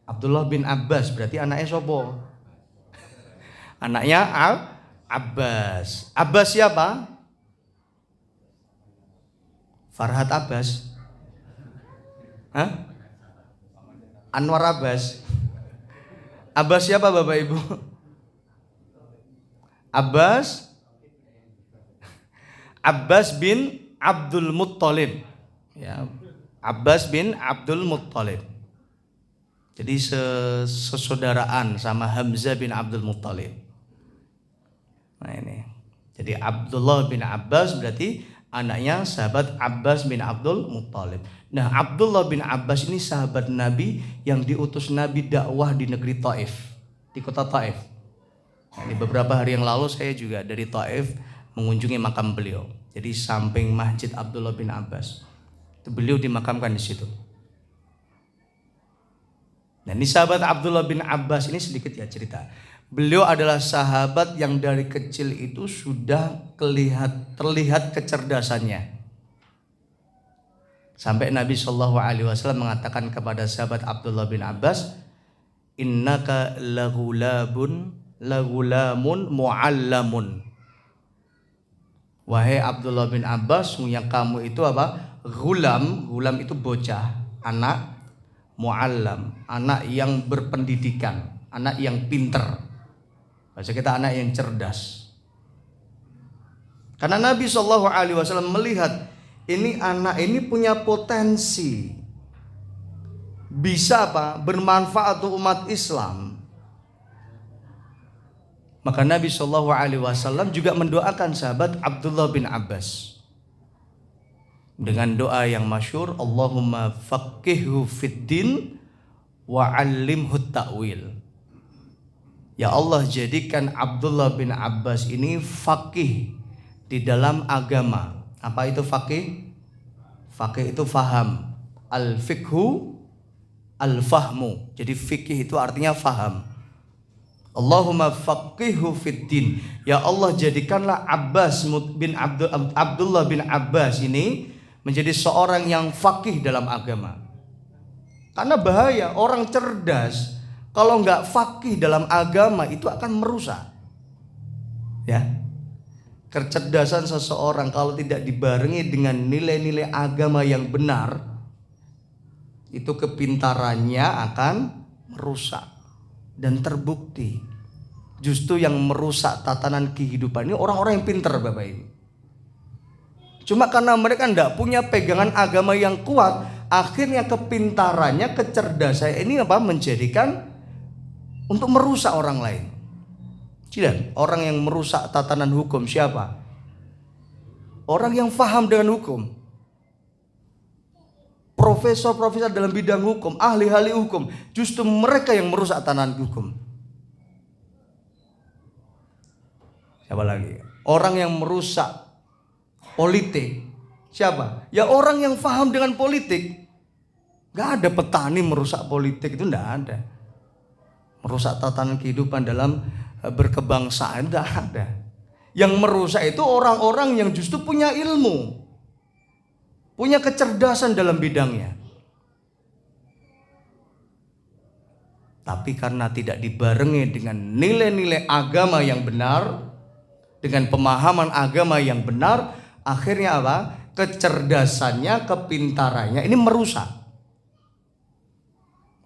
Abdullah bin Abbas. Berarti anaknya sopo? Anaknya Abbas. Abbas siapa? Farhad Abbas. Hah? Anwar Abbas. Abbas siapa Bapak Ibu? Abbas bin Abdul Muttalib. Ya, Abbas bin Abdul Muttalib. Jadi sesaudaraan sama Hamzah bin Abdul Muttalib. Nah ini. Jadi Abdullah bin Abbas berarti anaknya sahabat Abbas bin Abdul Muttalib. Nah, Abdullah bin Abbas ini sahabat Nabi yang diutus Nabi dakwah di negeri Taif, di kota Taif. Nah, di beberapa hari yang lalu saya juga dari Taif mengunjungi makam beliau. Jadi samping Masjid Abdullah bin Abbas. Itu beliau dimakamkan di situ. Nah, ini sahabat Abdullah bin Abbas ini sedikit ya cerita. Beliau adalah sahabat yang dari kecil itu sudah terlihat kecerdasannya. Sampai Nabi Shallallahu Alaihi Wasallam mengatakan kepada sahabat Abdullah bin Abbas, innaka lagulamun muallamun. Wahai Abdullah bin Abbas, yang kamu itu apa? Gulam itu bocah, anak, muallam, anak yang berpendidikan, anak yang pinter. Bahasa kita anak yang cerdas. Karena Nabi Shallallahu Alaihi Wasallam melihat ini anak ini punya potensi, bisa apa? Bermanfaat untuk umat Islam. Maka Nabi Shallallahu Alaihi Wasallam juga mendoakan sahabat Abdullah bin Abbas dengan doa yang masyhur, Allahumma faqihhu fid din wa 'allimhu ta'wil. Ya Allah, jadikan Abdullah bin Abbas ini faqih di dalam agama. Apa itu faqih? Faqih itu faham. Al-fiqhu al-fahmu. Jadi fikih itu artinya faham. Allahumma faqihhu fid din. Ya Allah, jadikanlah Abdullah bin Abbas ini menjadi seorang yang faqih dalam agama. Karena bahaya, orang cerdas kalau nggak faqih dalam agama itu akan merusak. Ya. Kecerdasan seseorang kalau tidak dibarengi dengan nilai-nilai agama yang benar, itu kepintarannya akan merusak. Dan terbukti justru yang merusak tatanan kehidupan ini orang-orang yang pintar, Bapak Ibu. Cuma karena mereka tidak punya pegangan agama yang kuat, akhirnya kepintarannya, kecerdasan ini menjadikan untuk merusak orang lain. Tidak, orang yang merusak tatanan hukum siapa? Orang yang paham dengan hukum. Profesor-profesor dalam bidang hukum, ahli-ahli hukum, justru mereka yang merusak tatanan hukum. Siapa lagi? Orang yang merusak politik. Siapa? Ya orang yang paham dengan politik. Gak ada petani merusak politik, itu gak ada. Merusak tatanan kehidupan dalam berkebangsaan, tidak ada. Yang merusak itu orang-orang yang justru punya ilmu, punya kecerdasan dalam bidangnya. Tapi karena tidak dibarengi dengan nilai-nilai agama yang benar, dengan pemahaman agama yang benar, akhirnya apa? Kecerdasannya, kepintarannya ini merusak.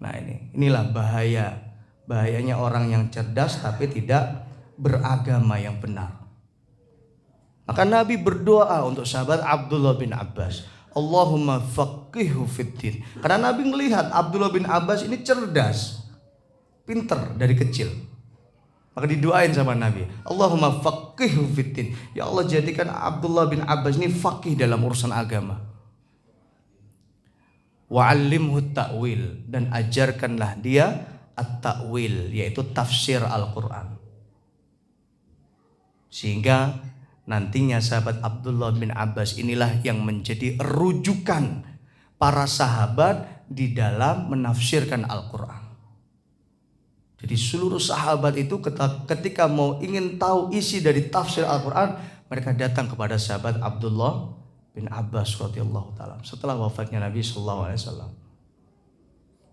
Nah inilah bahayanya orang yang cerdas tapi tidak beragama yang benar. Maka Nabi berdoa untuk sahabat Abdullah bin Abbas, Allahumma faqihhu fiddin. Karena Nabi melihat Abdullah bin Abbas ini cerdas, pinter dari kecil. Maka didoain sama Nabi, Allahumma faqihhu fiddin. Ya Allah, jadikan Abdullah bin Abbas ini faqih dalam urusan agama. Wa 'allimhu ta'wil, dan ajarkanlah dia at-ta'wil, yaitu tafsir Al-Quran. Sehingga nantinya sahabat Abdullah bin Abbas inilah yang menjadi rujukan para sahabat di dalam menafsirkan Al-Quran. Jadi seluruh sahabat itu ketika mau ingin tahu isi dari tafsir Al-Quran, mereka datang kepada sahabat Abdullah bin Abbas radhiyallahu ta'ala setelah wafatnya Nabi sallallahu alaihi wasallam.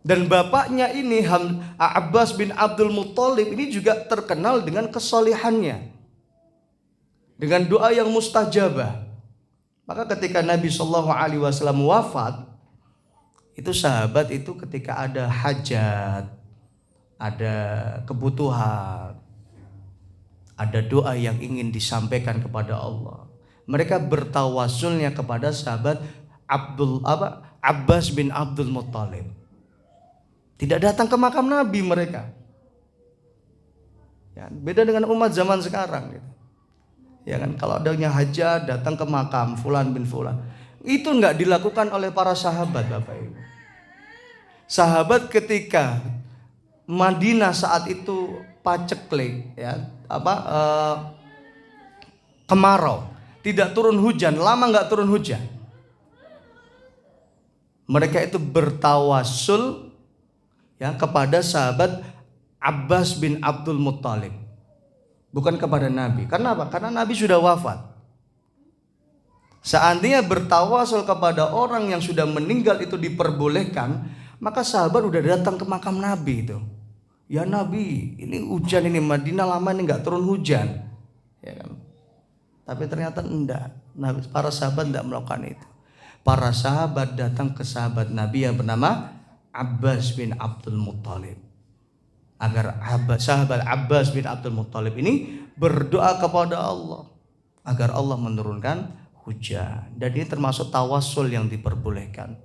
Dan bapaknya ini Abbas bin Abdul Muttalib ini juga terkenal dengan kesalehannya, dengan doa yang mustajabah. Maka ketika Nabi Shallallahu Alaihi Wasallam wafat, itu sahabat itu ketika ada hajat, ada kebutuhan, ada doa yang ingin disampaikan kepada Allah, mereka bertawasulnya kepada sahabat Abbas bin Abdul Muttalib. Tidak datang ke makam Nabi mereka. Ya, beda dengan umat zaman sekarang gitu. Ya kan, kalau adanya hajat datang ke makam fulan bin fulan. Itu enggak dilakukan oleh para sahabat, Bapak Ibu. Sahabat ketika Madinah saat itu paceklik, ya, kemarau, tidak turun hujan, lama enggak turun hujan. Mereka itu bertawasul ya kepada sahabat Abbas bin Abdul Muttalib, bukan kepada Nabi. Karena apa? Karena Nabi sudah wafat. Seandainya bertawasul kepada orang yang sudah meninggal itu diperbolehkan, maka sahabat udah datang ke makam Nabi itu. Ya Nabi, ini hujan ini Madinah lama ini nggak turun hujan, ya kan? Tapi ternyata enggak. Para sahabat enggak melakukan itu. Para sahabat datang ke sahabat Nabi yang bernama Abbas bin Abdul Muttalib, agar sahabat Abbas bin Abdul Muttalib ini berdoa kepada Allah agar Allah menurunkan hujan. Dan ini termasuk tawasul yang diperbolehkan.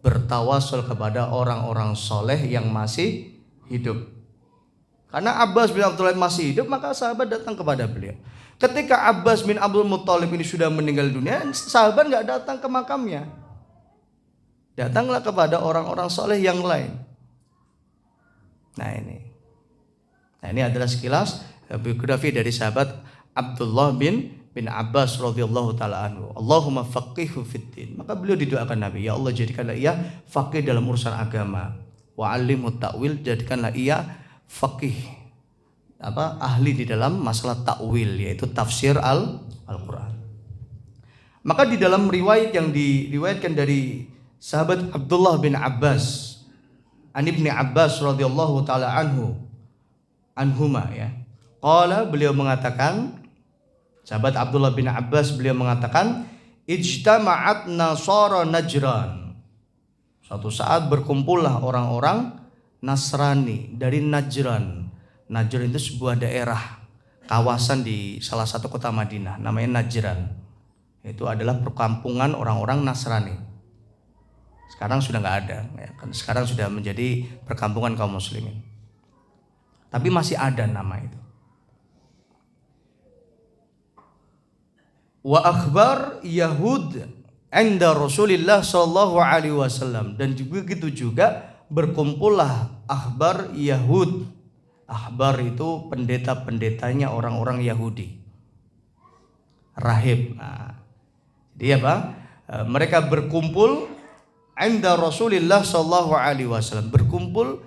Bertawasul kepada orang-orang soleh yang masih hidup. Karena Abbas bin Abdul Muttalib masih hidup, maka sahabat datang kepada beliau. Ketika Abbas bin Abdul Muttalib ini sudah meninggal dunia, sahabat nggak datang ke makamnya. Datanglah kepada orang-orang soleh yang lain. Nah ini adalah sekilas biografi dari sahabat Abdullah bin Abbas radhiyallahu taala anhu. Allahumma faqihhu fiddin. Maka beliau didoakan Nabi, ya Allah jadikanlah ia faqih dalam urusan agama. Wa 'allimhu ta'wil, jadikanlah ia faqih, ahli di dalam masalah takwil, yaitu tafsir Al-Quran. Maka di dalam riwayat yang diriwayatkan dari sahabat Abdullah bin Abbas, an Ibni Abbas radhiyallahu taala anhuma ya. Qala, beliau mengatakan, sahabat Abdullah bin Abbas beliau mengatakan, ijtama'at nasara Najran. Suatu saat berkumpullah orang-orang Nasrani dari Najran. Najran itu sebuah daerah, kawasan di salah satu kota Madinah, namanya Najran. Itu adalah perkampungan orang-orang Nasrani. Sekarang sudah nggak ada, ya kan? Sekarang sudah menjadi perkampungan kaum muslimin. Tapi masih ada nama itu. Wa akhbar Yahud enda Rasulillah sallallahu alaihi wasallam, dan juga gitu juga berkumpullah akhbar Yahud. Ahbar itu pendeta-pendetanya orang-orang Yahudi, rahib. Nah, jadi mereka berkumpul inda Rasulillah sallallahu alaihi wasallam, berkumpul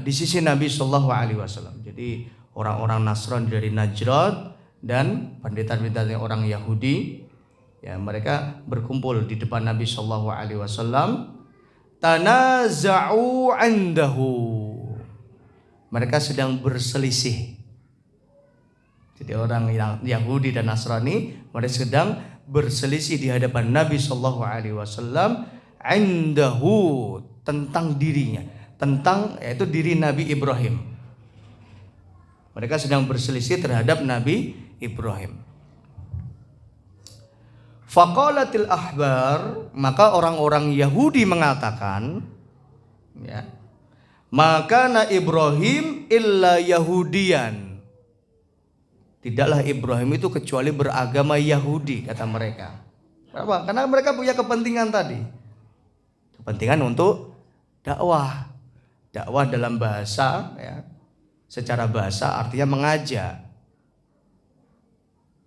di sisi Nabi sallallahu alaihi wasallam. Jadi orang-orang Nasrani dari Najran dan pendeta-pendetanya orang Yahudi, ya, mereka berkumpul di depan Nabi sallallahu alaihi wasallam. Tanaza'u indahu, mereka sedang berselisih. Jadi orang yang Yahudi dan Nasrani, mereka sedang berselisih di hadapan Nabi sallallahu alaihi wasallam indahu, tentang dirinya, tentang yaitu diri Nabi Ibrahim. Mereka sedang berselisih terhadap Nabi Ibrahim. Faqalatil ahbar, maka orang-orang Yahudi mengatakan, ya, maka na Ibrahim illa Yahudian, tidaklah Ibrahim itu kecuali beragama Yahudi, kata mereka. Kenapa? Karena mereka punya kepentingan tadi, kepentingan untuk dakwah dalam bahasa, ya, secara bahasa artinya mengajak.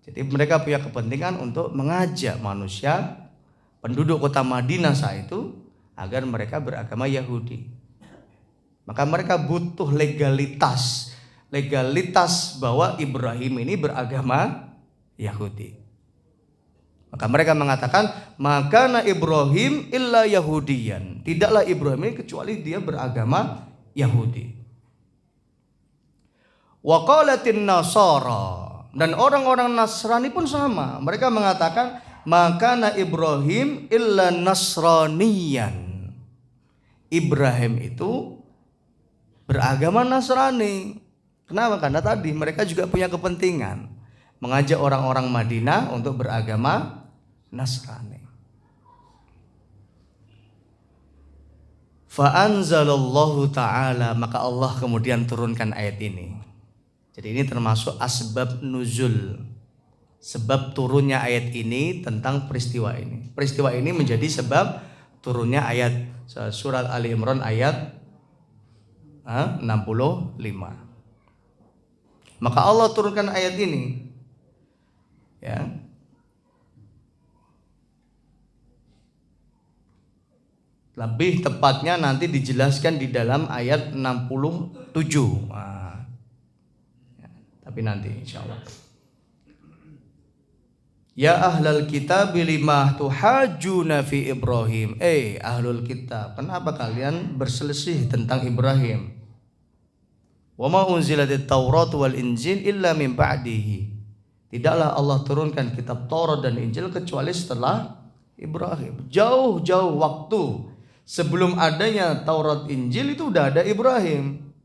Jadi mereka punya kepentingan untuk mengajak manusia penduduk kota Madinah saat itu agar mereka beragama Yahudi. Maka mereka butuh legalitas bahwa Ibrahim ini beragama Yahudi. Maka mereka mengatakan, maka na Ibrahim illa Yahudian, tidaklah Ibrahim ini kecuali dia beragama Yahudi. Wa qalatin Nasara, dan orang-orang Nasrani pun sama, mereka mengatakan maka na Ibrahim illa Nasraniyan, Ibrahim itu beragama Nasrani. Kenapa? Karena tadi mereka juga punya kepentingan mengajak orang-orang Madinah untuk beragama Nasrani. Fa anzalallahu ta'ala, maka Allah kemudian turunkan ayat ini. Jadi ini termasuk asbab nuzul, sebab turunnya ayat ini tentang peristiwa ini. Peristiwa ini menjadi sebab turunnya ayat surat Ali Imran ayat 65. Maka Allah turunkan ayat ini, ya. Lebih tepatnya nanti dijelaskan di dalam ayat 67. Tapi nanti insya Allah. Ya ahlal kitab lima tuhajjuna fi Ibrahim. Ahlul kitab, kenapa kalian berselisih tentang Ibrahim? Wa ma unzilatit Taurat wal Injil illa min ba'dihi. Tidaklah Allah turunkan kitab Taurat dan Injil kecuali setelah Ibrahim. Jauh-jauh waktu sebelum adanya Taurat Injil itu udah ada Ibrahim.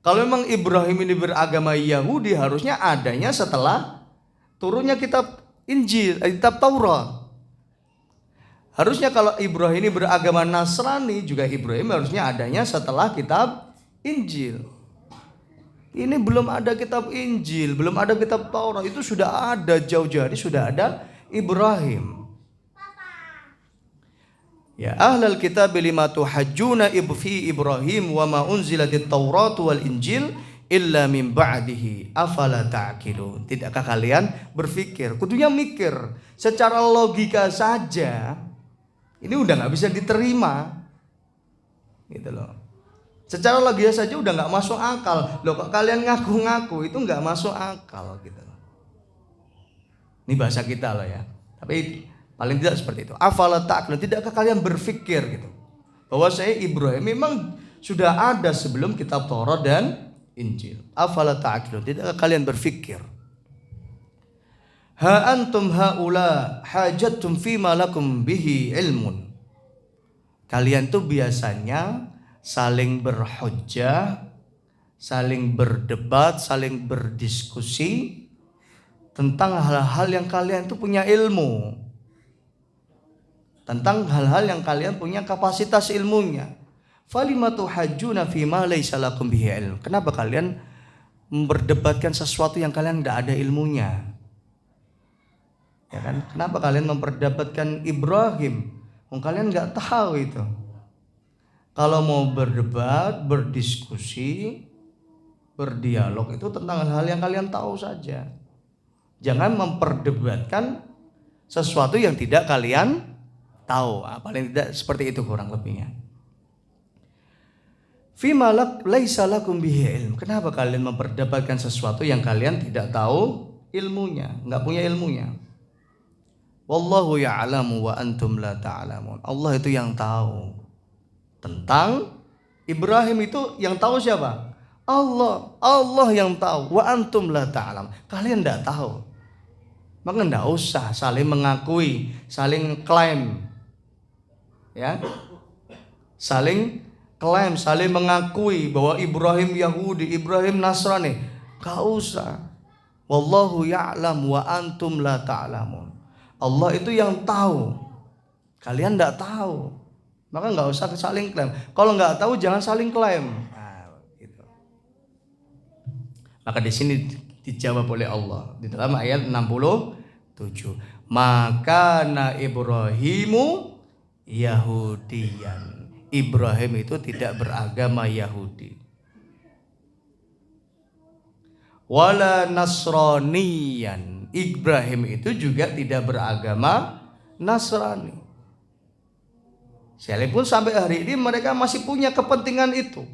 Kalau memang Ibrahim ini beragama Yahudi, harusnya adanya setelah turunnya kitab Injil, kitab Taurat. Harusnya kalau Ibrahim ini beragama Nasrani, juga Ibrahim harusnya adanya setelah kitab Injil. Ini belum ada kitab Injil, belum ada kitab Taurat, itu sudah ada jauh-jauh hari sudah ada Ibrahim. Ya ahlal kitab lima tuhajjuna fi Ibrahim wa ma unzilatit Taurat wal Injil illa min ba'dihi afala ta'qilun. Tidakkah kalian berpikir? Kudunya mikir. Secara logika saja ini udah nggak bisa diterima, gitu loh. Secara logika saja udah nggak masuk akal. Loh kok kalian ngaku-ngaku, itu nggak masuk akal, gitu loh. Ini bahasa kita loh ya. Tapi paling tidak seperti itu. Afala ta'qilun, tidakkah kalian berpikir gitu, bahwa saya Ibrahim memang sudah ada sebelum kitab Taurat dan Injil. Afala ta'qilun, tidakkah kalian berpikir? Ha antum haula hajattum fima lakum bihi ilmun. Kalian tuh biasanya saling berhujjah, saling berdebat, saling berdiskusi tentang hal-hal yang kalian tuh punya ilmu, tentang hal-hal yang kalian punya kapasitas ilmunya. Falimatu hajjuna fima laisa lakum bihi ilm. Kenapa kalian memperdebatkan sesuatu yang kalian tidak ada ilmunya? Ya kan? Kenapa kalian memperdebatkan Ibrahim? Kalian nggak tahu itu. Kalau mau berdebat, berdiskusi, berdialog itu tentang hal-hal yang kalian tahu saja. Jangan memperdebatkan sesuatu yang tidak kalian tahu. Paling tidak seperti itu kurang lebihnya. Fima laisa lakum bihi ilm. Kenapa kalian memperdebatkan sesuatu yang kalian tidak tahu ilmunya, nggak punya ilmunya? Wallahu ya'lamu wa antum la ta'lamun. Allah itu yang tahu tentang Ibrahim, itu yang tahu siapa? Allah. Allah yang tahu. Wa antum la ta'lam. Kalian tidak tahu. Maka tidak usah saling mengakui, saling klaim, ya, saling klaim, saling mengakui bahwa Ibrahim Yahudi, Ibrahim Nasrani. Gak usah. Wallahu ya'lam wa antum la ta'lamun. Allah itu yang tahu, kalian tidak tahu. Maka nggak usah saling klaim. Kalau nggak tahu jangan saling klaim. Gitu. Maka di sini dijawab oleh Allah di dalam ayat 67. Maka na Ibrahimu Yahudiyan. Ibrahim itu tidak beragama Yahudi. Wala Nasraniyan. Ibrahim itu juga tidak beragama Nasrani. Sekalipun sampai hari ini mereka masih punya kepentingan itu,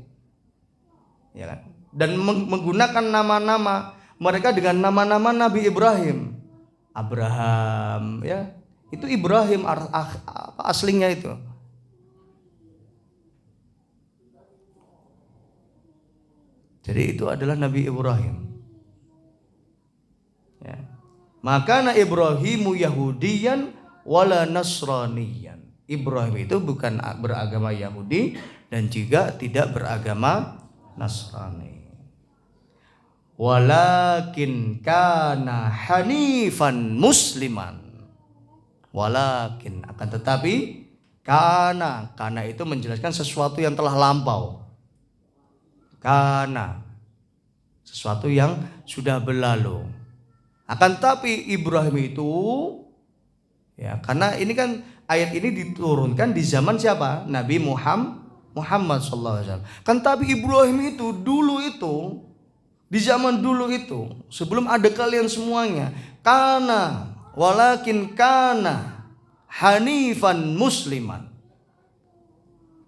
ya kan? Dan menggunakan nama-nama mereka dengan nama-nama Nabi Ibrahim, Abraham, ya, itu Ibrahim aslinya itu. Jadi itu adalah Nabi Ibrahim. Ya. Maka na Ibrahimu Yahudiyan wala Nasraniyan. Ibrahim itu bukan beragama Yahudi dan juga tidak beragama Nasrani. Walakin kana hanifan musliman. Walakin, akan tetapi, kana itu menjelaskan sesuatu yang telah lampau. Kana, sesuatu yang sudah berlalu. Akan tetapi Ibrahim itu, ya, karena ini kan ayat ini diturunkan di zaman siapa? Nabi Muhammad SAW. Kan tapi Ibrahim itu dulu itu, di zaman dulu itu, sebelum ada kalian semuanya, kana walakin kana hanifan musliman.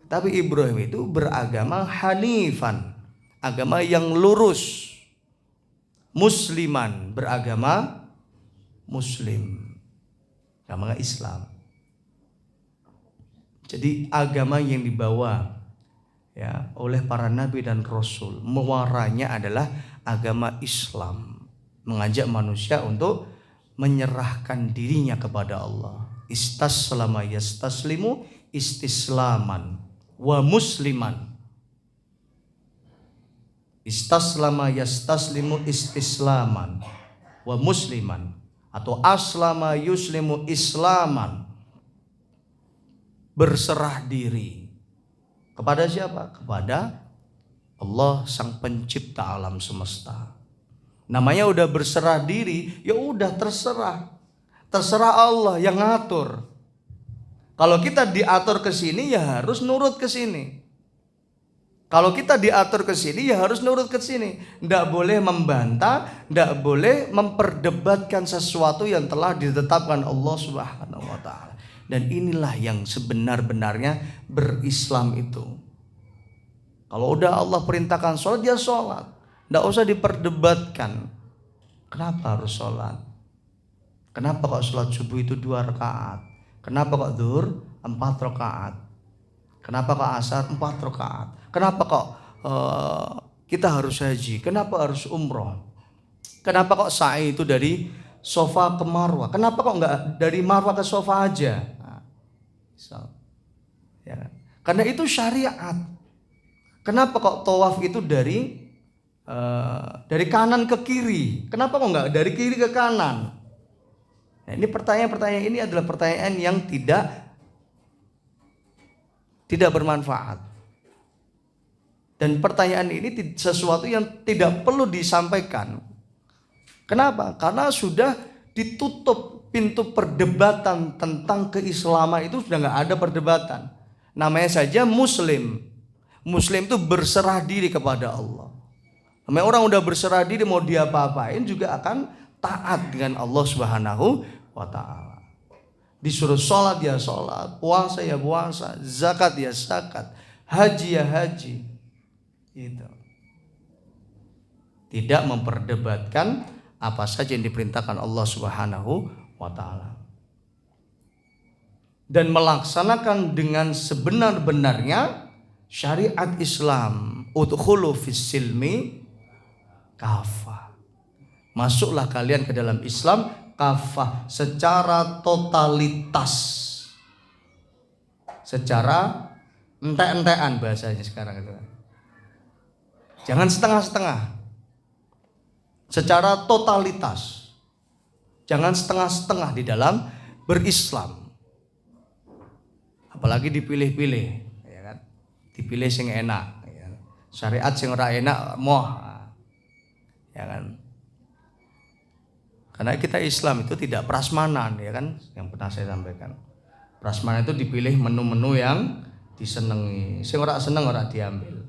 Tapi Ibrahim itu beragama hanifan, agama yang lurus. Musliman, beragama Muslim. agama Islam. Jadi agama yang dibawa ya oleh para nabi dan rasul, muaranya adalah agama Islam, mengajak manusia untuk menyerahkan dirinya kepada Allah. Istaslama yastaslimu istislaman wa musliman. Istaslama yastaslimu istislaman wa musliman, atau aslama yuslimu islaman, berserah diri kepada siapa? Kepada Allah sang pencipta alam semesta. Namanya udah berserah diri, ya udah terserah. Terserah Allah yang ngatur. Kalau kita diatur ke sini ya harus nurut ke sini. Kalau kita diatur ke sini ya harus nurut ke sini. Tidak boleh membantah, tidak boleh memperdebatkan sesuatu yang telah ditetapkan Allah Subhanahu wa taala. Dan inilah yang sebenar-benarnya berislam itu. Kalau udah Allah perintahkan sholat, ya sholat. Tidak usah diperdebatkan. Kenapa harus sholat? Kenapa kok sholat subuh itu 2 rakaat? Kenapa kok zuhur 4 rakaat? Kenapa kok asar 4 rakaat? Kenapa kok kita harus haji? Kenapa harus umroh? Kenapa kok sa'i itu dari sofa ke marwah? Kenapa kok enggak dari marwah ke sofa aja? Nah, ya. Karena itu syariat. Kenapa kok tawaf itu dari kanan ke kiri? Kenapa kok enggak dari kiri ke kanan? Nah, ini pertanyaan-pertanyaan ini adalah pertanyaan yang tidak bermanfaat. Dan pertanyaan ini sesuatu yang tidak perlu disampaikan. Kenapa? Karena sudah ditutup pintu perdebatan tentang keislaman, itu sudah nggak ada perdebatan. Namanya saja Muslim. Muslim itu berserah diri kepada Allah. Namanya orang udah berserah diri, mau dia apa-apain juga akan taat dengan Allah Subhanahu wa taala. Disuruh sholat ya sholat, puasa ya puasa, zakat ya zakat, haji ya haji. Gitu. Tidak memperdebatkan apa saja yang diperintahkan Allah Subhanahu wa taala. Dan melaksanakan dengan sebenar-benarnya syariat Islam. Udkhulu fis silmi kafah. Masuklah kalian ke dalam Islam kafah, secara totalitas. Secara entek-entekan bahasanya sekarang itu. Jangan setengah-setengah. Secara totalitas. Jangan setengah-setengah di dalam berislam. Apalagi dipilih-pilih, ya kan? Dipilih sing enak, ya. Syariat sing ora enak moh. Ya kan? Karena kita Islam itu tidak prasmanan, ya kan? Yang pernah saya sampaikan. Prasmanan itu dipilih menu-menu yang disenangi. Sing ora seneng ora diambil.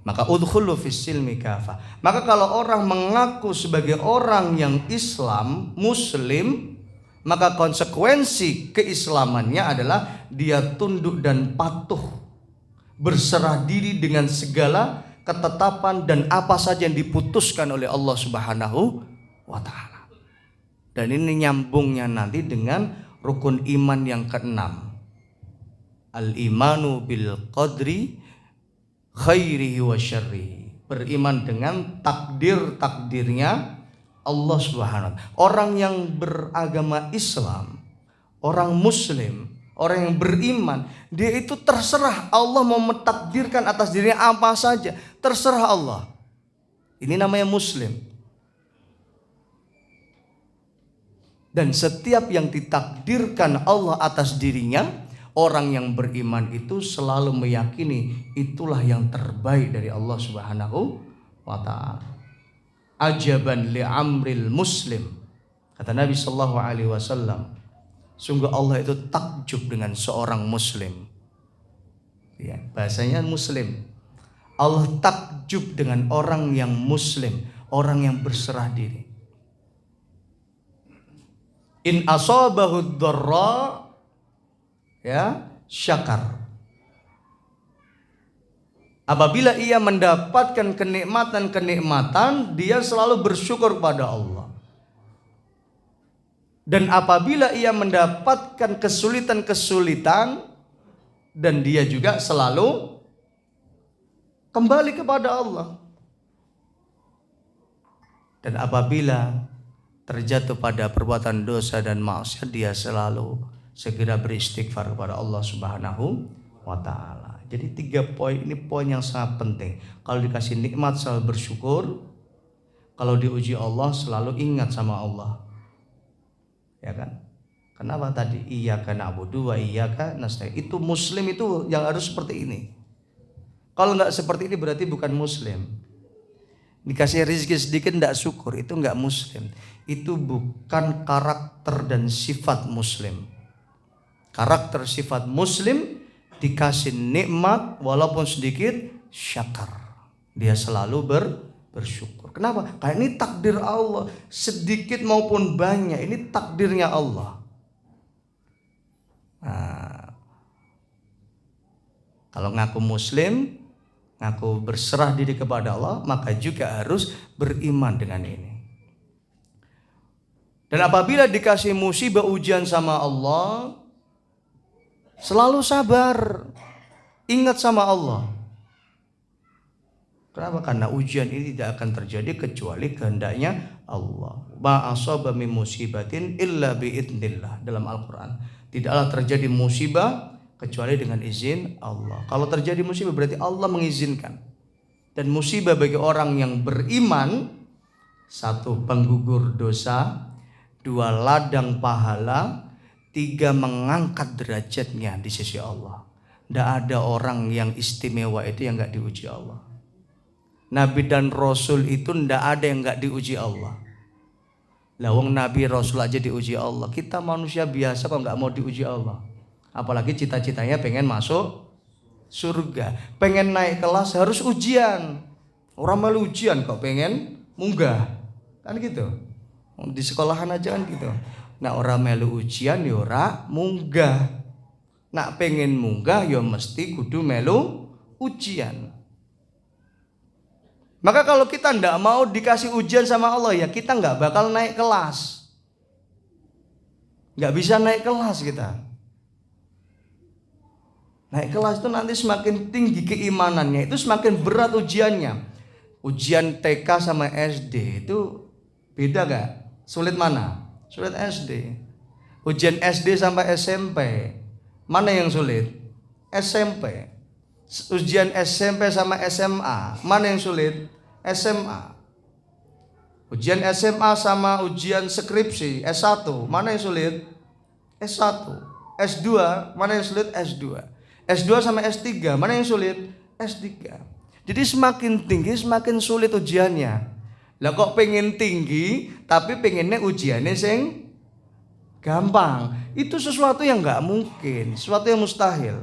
Maka udkhulu fis silmi kafah. Maka kalau orang mengaku sebagai orang yang Islam, Muslim, maka konsekuensi keislamannya adalah dia tunduk dan patuh, berserah diri dengan segala ketetapan dan apa saja yang diputuskan oleh Allah Subhanahu wa taala. Dan ini nyambungnya nanti dengan rukun iman yang keenam. Al-imanu bil qadri khairihi wa syarrihi. Beriman dengan takdir-takdirnya Allah Subhanahu wa taala. Orang yang beragama Islam, orang Muslim, orang yang beriman, dia itu terserah Allah mau mentakdirkan atas dirinya apa saja, terserah Allah. Ini namanya Muslim. Dan setiap yang ditakdirkan Allah atas dirinya, orang yang beriman itu selalu meyakini itulah yang terbaik dari Allah Subhanahu wa taala. Ajaban li amril muslim. Kata Nabi sallallahu alaihi wasallam, sungguh Allah itu takjub dengan seorang muslim. Ya, bahasanya muslim. Allah takjub dengan orang yang muslim, orang yang berserah diri. In asabahu dharra, ya, syakar. Apabila ia mendapatkan kenikmatan-kenikmatan, dia selalu bersyukur kepada Allah. Dan apabila ia mendapatkan kesulitan-kesulitan, dan dia juga selalu kembali kepada Allah. Dan apabila terjatuh pada perbuatan dosa dan maksiat, dia selalu segera beristighfar kepada Allah Subhanahu wa ta'ala. Jadi 3 poin ini poin yang sangat penting. Kalau dikasih nikmat selalu bersyukur, kalau diuji Allah selalu ingat sama Allah. Ya kan? Kenapa tadi iyyaka na'budu wa iyyaka nasta'in? Itu muslim itu yang harus seperti ini. Kalau enggak seperti ini berarti bukan muslim. Dikasih rezeki sedikit enggak syukur, itu enggak muslim. Itu bukan karakter dan sifat muslim. Karakter sifat muslim, dikasih nikmat walaupun sedikit, syakar. Dia selalu bersyukur. Kenapa? Karena ini takdir Allah, sedikit maupun banyak, ini takdirnya Allah. Nah, kalau ngaku muslim, ngaku berserah diri kepada Allah, maka juga harus beriman dengan ini. Dan apabila dikasih musibah ujian sama Allah, selalu sabar, ingat sama Allah. Kenapa? Karena ujian ini tidak akan terjadi kecuali kehendaknya Allah. Ma asaba min musibatin illa biidznillah, dalam Al-Quran. Tidaklah terjadi musibah kecuali dengan izin Allah. Kalau terjadi musibah berarti Allah mengizinkan. Dan musibah bagi orang yang beriman, 1 penggugur dosa, 2 ladang pahala, 3 mengangkat derajatnya di sisi Allah. Tidak ada orang yang istimewa itu yang gak diuji Allah. Nabi dan Rasul itu tidak ada yang gak diuji Allah. Lawang Nabi Rasul aja diuji Allah. Kita manusia biasa kok gak mau diuji Allah. Apalagi cita-citanya pengen masuk surga, pengen naik kelas harus ujian. Orang malu ujian kok pengen munggah, kan gitu. Di sekolahan aja kan gitu. Nah orang melu ujian ya ora munggah. Nak pengen munggah ya mesti kudu melu ujian. Maka kalau kita ndak mau dikasih ujian sama Allah, ya kita nggak bakal naik kelas. Nggak bisa naik kelas kita. Naik kelas itu nanti semakin tinggi keimanannya, itu semakin berat ujiannya. Ujian TK sama SD itu beda gak? Sulit mana? Sulit SD. Ujian SD sampai SMP, mana yang sulit? SMP. Ujian SMP sama SMA, mana yang sulit? SMA. Ujian SMA sama ujian skripsi S1, mana yang sulit? S1. S2, mana yang sulit? S2. S2 sama S3, mana yang sulit? S3. Jadi semakin tinggi semakin sulit ujiannya. Lah kok pengen tinggi tapi pengennya ujiannya sing gampang. Itu sesuatu yang nggak mungkin, sesuatu yang mustahil.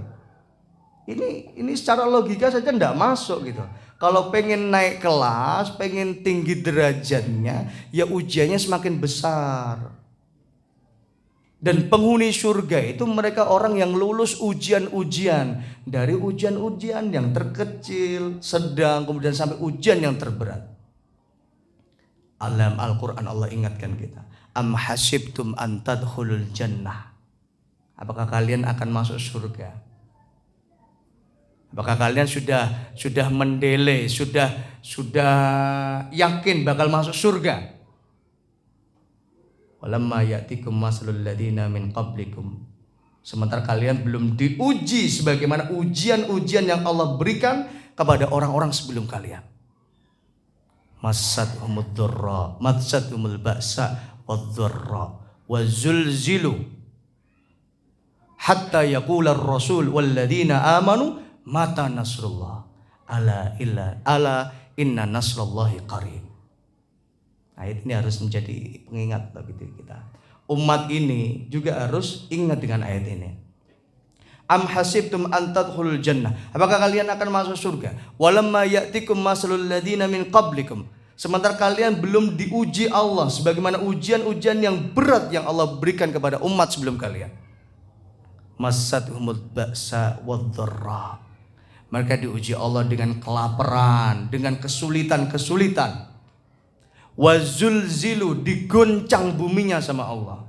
Ini secara logika saja nggak masuk gitu. Kalau pengen naik kelas, pengen tinggi derajatnya, ya ujiannya semakin besar. Dan penghuni surga itu mereka orang yang lulus ujian-ujian. Dari ujian-ujian yang terkecil, sedang, kemudian sampai ujian yang terberat. Alam Al-Quran Allah ingatkan kita. Am hasibtum an tadkhulul jannah. Apakah kalian akan masuk surga? Apakah kalian sudah mendele, sudah yakin bakal masuk surga? Walamma ya'tikum masalul ladina min qablikum. Sementara kalian belum diuji sebagaimana ujian-ujian yang Allah berikan kepada orang-orang sebelum kalian. Massatuhumud dharra, massatuhumul ba'sa wadh-dharra wa zulzilu hatta yaqula ar-rasul wal ladina amanu mata nasrullah ala inna nasrullahi qarib. Ayat ini harus menjadi pengingat bagi diri kita. Umat ini juga harus ingat dengan ayat ini. Am hasibtum an tadkhulul jannah. Apakah kalian akan masuk surga? Walamma ya'tikum masalul ladina min qablikum. Sementara kalian belum diuji Allah sebagaimana ujian-ujian yang berat yang Allah berikan kepada umat sebelum kalian. Massatuhumul ba'sa wadh-dharra. Mereka diuji Allah dengan kelaparan, dengan kesulitan-kesulitan. Wazulzilu, digoncang buminya sama Allah.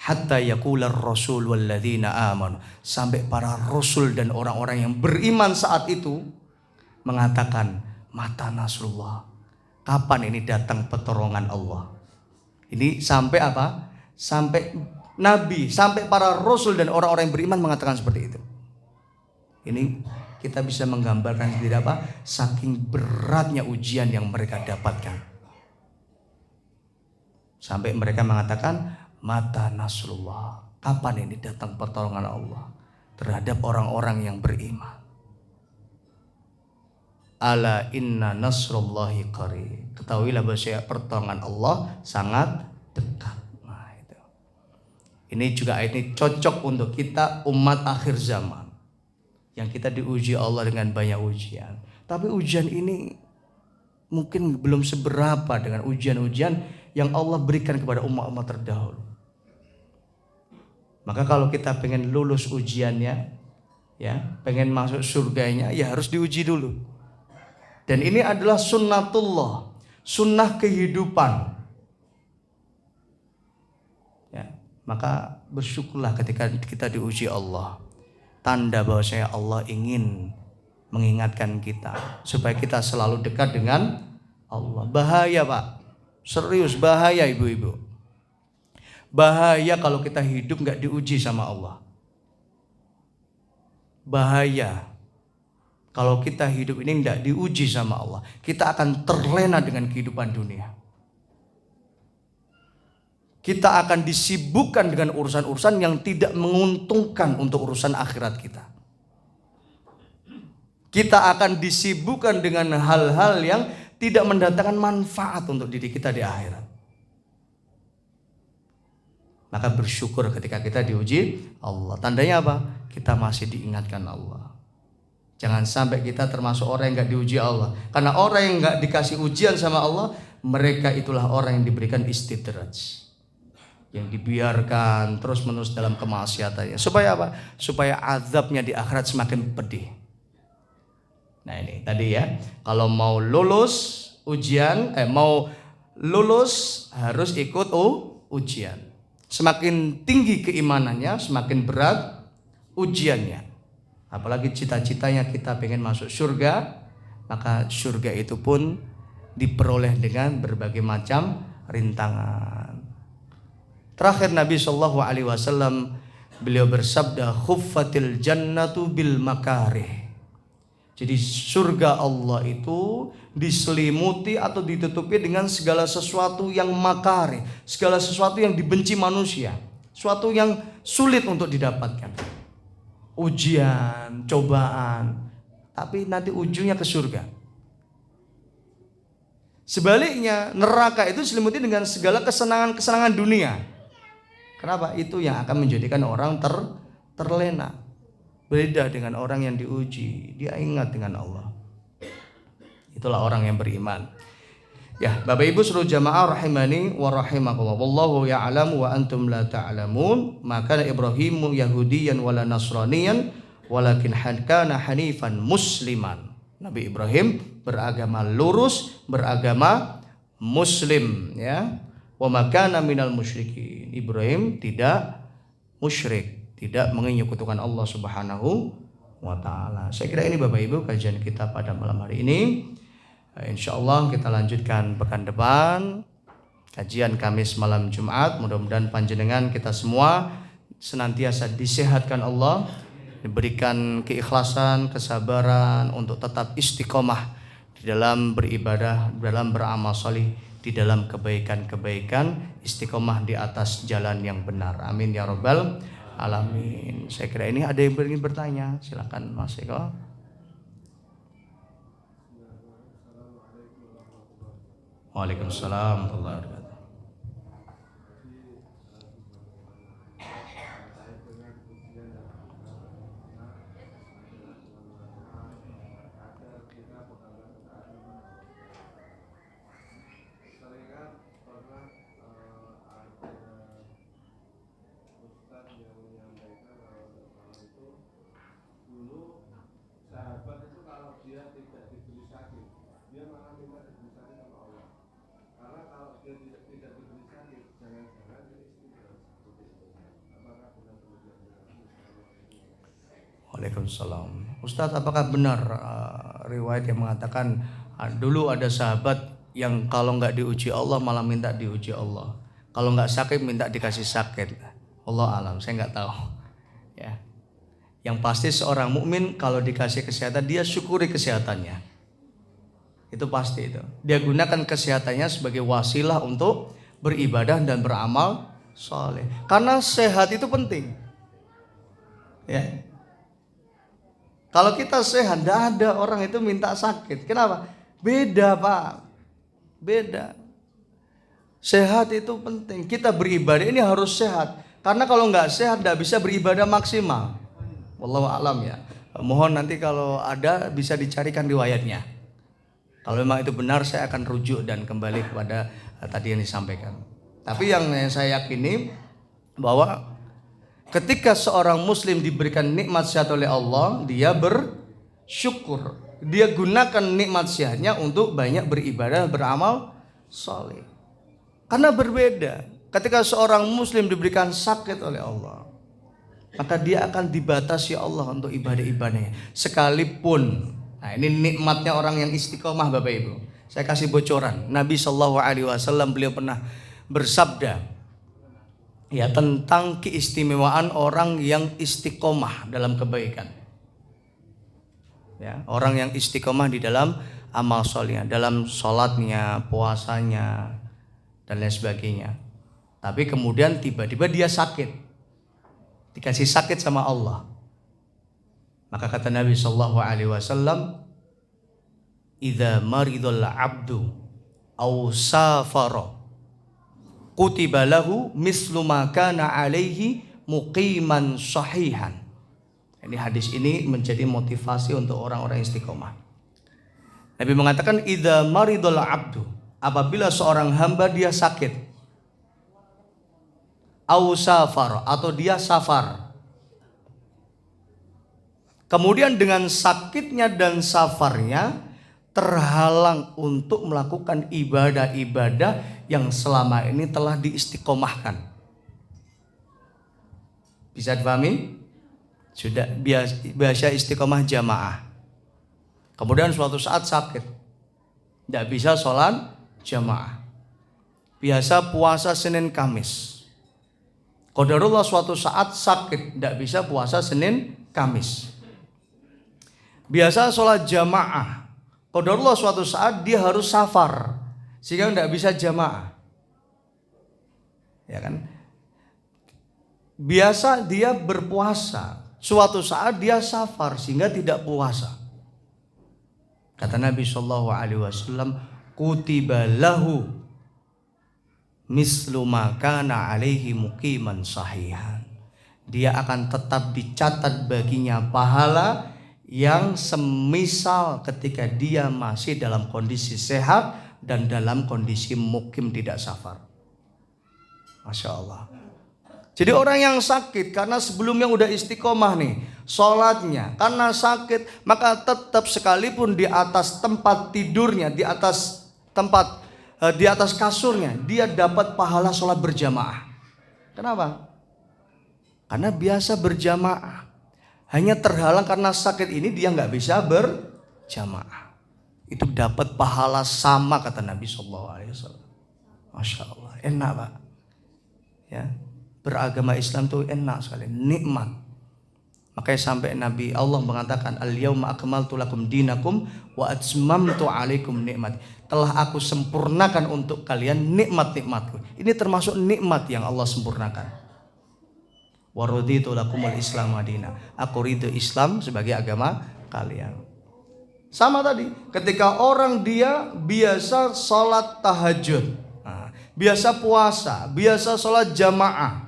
hatta yaqular rasul walladzina amanu, sampai para rasul dan orang-orang yang beriman saat itu mengatakan, mata nasrullah, kapan ini datang pertolongan Allah. Ini sampai apa? Sampai nabi, sampai para rasul dan orang-orang yang beriman mengatakan seperti itu. Ini kita bisa menggambarkan sendiri apa? Saking beratnya ujian yang mereka dapatkan. Sampai mereka mengatakan, mata nasrullah, kapan ini datang pertolongan Allah terhadap orang-orang yang beriman. Ala inna nasrullahi qarib. Ketahuilah bahwa pertolongan Allah sangat dekat. Nah, itu. Ini juga ini cocok untuk kita umat akhir zaman. Yang kita diuji Allah dengan banyak ujian. Tapi ujian ini mungkin belum seberapa dengan ujian-ujian yang Allah berikan kepada umat-umat terdahulu. Maka kalau kita pengen lulus ujiannya, ya, pengen masuk surganya, ya harus diuji dulu. Dan ini adalah sunnatullah, sunnah kehidupan. Ya, maka bersyukurlah ketika kita diuji Allah. Tanda bahwa Allah ingin mengingatkan kita supaya kita selalu dekat dengan Allah. Bahaya Pak, serius bahaya ibu-ibu. Bahaya kalau kita hidup gak diuji sama Allah. Bahaya kalau kita hidup ini gak diuji sama Allah. Kita akan terlena dengan kehidupan dunia. Kita akan disibukkan dengan urusan-urusan yang tidak menguntungkan untuk urusan akhirat kita. Kita akan disibukkan dengan hal-hal yang tidak mendatangkan manfaat untuk diri kita di akhirat. Maka bersyukur ketika kita diuji Allah. Tandanya apa? Kita masih diingatkan Allah. Jangan sampai kita termasuk orang yang gak diuji Allah. Karena orang yang gak dikasih ujian sama Allah, mereka itulah orang yang diberikan istidraj, yang dibiarkan terus-menerus dalam kemaksiatannya. Supaya apa? Supaya azabnya di akhirat semakin pedih. Nah ini tadi ya, kalau mau lulus ujian, mau lulus harus ikut ujian. Semakin tinggi keimanannya, semakin berat ujiannya. Apalagi cita-citanya kita pengen masuk surga, maka surga itu pun diperoleh dengan berbagai macam rintangan. Terakhir Nabi Shallallahu Alaihi Wasallam beliau bersabda, khuffatil jannatu bil makarih. Jadi surga Allah itu diselimuti atau ditutupi dengan segala sesuatu yang makarih, segala sesuatu yang dibenci manusia, sesuatu yang sulit untuk didapatkan, ujian, cobaan, tapi nanti ujungnya ke surga. Sebaliknya neraka itu diselimuti dengan segala kesenangan-kesenangan dunia. Kenapa? Itu yang akan menjadikan orang terlena. Beda dengan orang yang diuji, dia ingat dengan Allah. Itulah orang yang beriman. Ya, Bapak Ibu seluruh jamaah rahimani wa rahimakumullah. Wallahu ya'lamu wa antum la ta'lamun. Maka Ibrahim Yahudiyan wala Nasraniyan walakin kana hanifan musliman. Nabi Ibrahim beragama lurus, beragama muslim, ya. Wa makana minal musyrikin. Ibrahim tidak musyrik, tidak menyekutukan Allah Subhanahu wa taala. Saya kira ini Bapak Ibu kajian kita pada malam hari ini. Insyaallah kita lanjutkan pekan depan kajian Kamis malam Jumat. Mudah-mudahan panjenengan kita semua senantiasa disehatkan Allah, diberikan keikhlasan, kesabaran untuk tetap istiqomah di dalam beribadah, dalam beramal salih, di dalam kebaikan-kebaikan, istiqomah di atas jalan yang benar. Amin ya rabbal alamin. Saya kira ini ada yang ingin bertanya, silakan Mas Eko. Waalaikumsalam warahmatullahi wabarakatuh. Waalaikumsalam. Ustadz, apakah benar riwayat yang mengatakan dulu ada sahabat yang kalau nggak diuji Allah malah minta diuji Allah, kalau nggak sakit minta dikasih sakit? Allah alam, saya nggak tahu. Ya, yang pasti seorang mukmin kalau dikasih kesehatan dia syukuri kesehatannya. Itu pasti itu. Dia gunakan kesehatannya sebagai wasilah untuk beribadah dan beramal soleh. Karena sehat itu penting. Ya. Kalau kita sehat, tidak ada orang itu minta sakit. Kenapa? Beda, Pak. Beda. Sehat itu penting. Kita beribadah ini harus sehat. Karena kalau nggak sehat, tidak bisa beribadah maksimal. Wallahu a'lam ya. Mohon nanti kalau ada bisa dicarikan riwayatnya. Kalau memang itu benar, saya akan rujuk dan kembali kepada tadi yang disampaikan. Tapi yang saya yakini bahwa ketika seorang muslim diberikan nikmat sehat oleh Allah, dia bersyukur. Dia gunakan nikmat sehatnya untuk banyak beribadah, beramal saleh. Karena berbeda. Ketika seorang muslim diberikan sakit oleh Allah, maka dia akan dibatasi Allah untuk ibadah-ibadahnya. Sekalipun, nah ini nikmatnya orang yang istiqomah, Bapak Ibu. Saya kasih bocoran. Nabi SAW beliau pernah bersabda ya tentang keistimewaan orang yang istiqomah dalam kebaikan. Ya, orang yang istiqomah di dalam amal solehnya, dalam sholatnya, puasanya, dan lain sebagainya. Tapi kemudian tiba-tiba dia sakit, dikasih sakit sama Allah. Maka kata Nabi SAW, "Idza maridul abdu aw safara, kutiba lahu mislu ma kana alaihi muqiman sahihan." Ini hadis ini menjadi motivasi untuk orang-orang istiqomah. Nabi mengatakan idza maridul abdu, apabila seorang hamba dia sakit, au safar atau dia safar, kemudian dengan sakitnya dan safarnya terhalang untuk melakukan ibadah-ibadah yang selama ini telah diistiqomahkan. Bisa dipahami? Sudah biasa istiqomah jamaah. Kemudian suatu saat sakit, tidak bisa sholat jamaah. Biasa puasa Senin Kamis. Qadarullah suatu saat sakit, tidak bisa puasa Senin Kamis. Biasa sholat jamaah. Qadarullah suatu saat dia harus safar, sehingga tidak bisa jamaah. Ya kan? Biasa dia berpuasa, suatu saat dia safar sehingga tidak puasa. Kata Nabi SAW, kutiba lahu mislu ma kana alaihi muqiman sahihan. Dia akan tetap dicatat baginya pahala yang semisal ketika dia masih dalam kondisi sehat dan dalam kondisi mukim tidak safar. Masya Allah. Jadi orang yang sakit karena sebelumnya udah istiqomah nih sholatnya, karena sakit maka tetap sekalipun di atas tempat tidurnya, di atas tempat di atas kasurnya, dia dapat pahala sholat berjamaah. Kenapa? Karena biasa berjamaah, hanya terhalang karena sakit ini dia nggak bisa berjamaah. Itu dapat pahala sama kata Nabi SAW. Masya Allah, enak Pak. Ya. Beragama Islam itu enak sekali, nikmat. Makanya sampai Nabi Allah mengatakan al-yauma akmaltu lakum dinakum wa atmamtu alaikum nikmati. Telah aku sempurnakan untuk kalian nikmat-nikmatku. Ini termasuk nikmat yang Allah sempurnakan. Wa raditu lakumul Islam madina. Aku ridho Islam sebagai agama kalian. Sama tadi, ketika orang dia biasa sholat tahajud, biasa puasa, biasa sholat jamaah,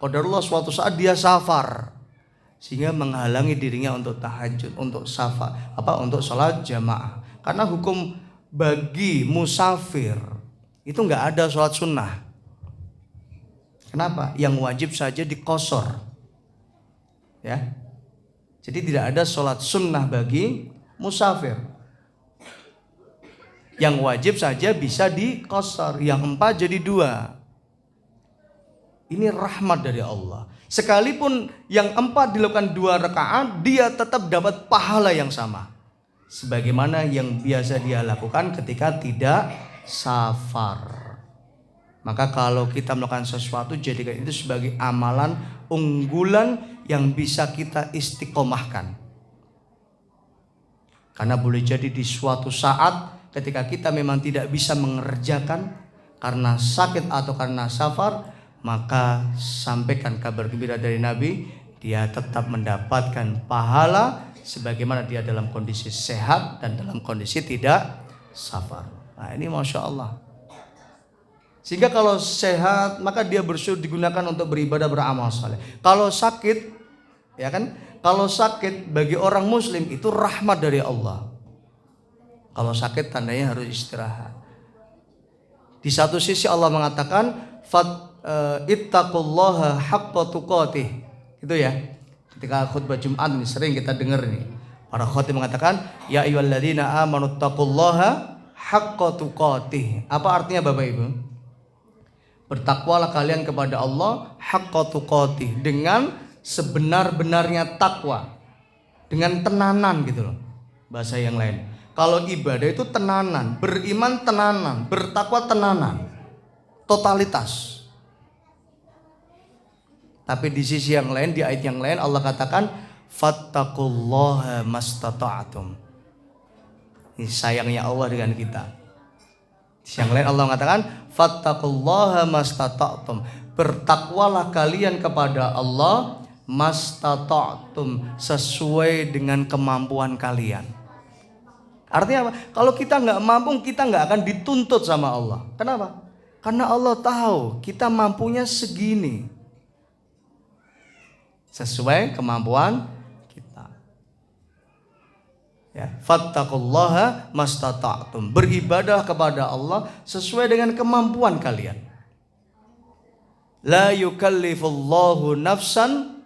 qadarullah suatu saat dia safar sehingga menghalangi dirinya untuk tahajud, untuk safar, untuk sholat jamaah. Karena hukum bagi musafir itu nggak ada sholat sunnah. Kenapa? Yang wajib saja dikosor. Ya, jadi tidak ada sholat sunnah bagi musafir. Yang wajib saja bisa dikosor, yang 4 jadi 2. Ini rahmat dari Allah. Sekalipun yang 4 dilakukan 2 rakaat, dia tetap dapat pahala yang sama. Sebagaimana yang biasa dia lakukan ketika tidak safar. Maka kalau kita melakukan sesuatu, jadikan itu sebagai amalan unggulan yang bisa kita istiqomahkan. Karena boleh jadi di suatu saat ketika kita memang tidak bisa mengerjakan karena sakit atau karena safar, maka sampaikan kabar gembira dari Nabi, dia tetap mendapatkan pahala sebagaimana dia dalam kondisi sehat dan dalam kondisi tidak safar. Nah ini Masya Allah. Sehingga kalau sehat maka dia bersyukur digunakan untuk beribadah, beramal saleh. Kalau sakit, ya kan? Kalau sakit bagi orang muslim itu rahmat dari Allah. Kalau sakit tandanya harus istirahat. Di satu sisi Allah mengatakan ittaqullaha haqqa tuqatih. Gitu ya. Ketika khutbah Jumat ini sering kita dengar nih. Para khatib mengatakan ya ayyuhalladzina amanu taqullaha haqqa tuqatih. Apa artinya Bapak Ibu? Bertakwalah kalian kepada Allah haqqa tuqatih, dengan sebenar-benarnya takwa. Dengan tenanan gitu loh. Bahasa yang lain. Kalau ibadah itu tenanan, beriman tenanan, bertakwa tenanan, totalitas. Tapi di sisi yang lain, di ayat yang lain Allah katakan fattaqullaha mastata'tum. Ini sayangnya Allah dengan kita. Di sisi yang lain Allah mengatakan fattaqullaha mastata'tum. Bertakwalah kalian kepada Allah mastata'tum, sesuai dengan kemampuan kalian. Artinya apa? Kalau kita nggak mampu, kita nggak akan dituntut sama Allah. Kenapa? Karena Allah tahu kita mampunya segini, sesuai kemampuan kita. Ya, fattaqullaha mastata'tum. Beribadah kepada Allah sesuai dengan kemampuan kalian. La yukallifullahu nafsan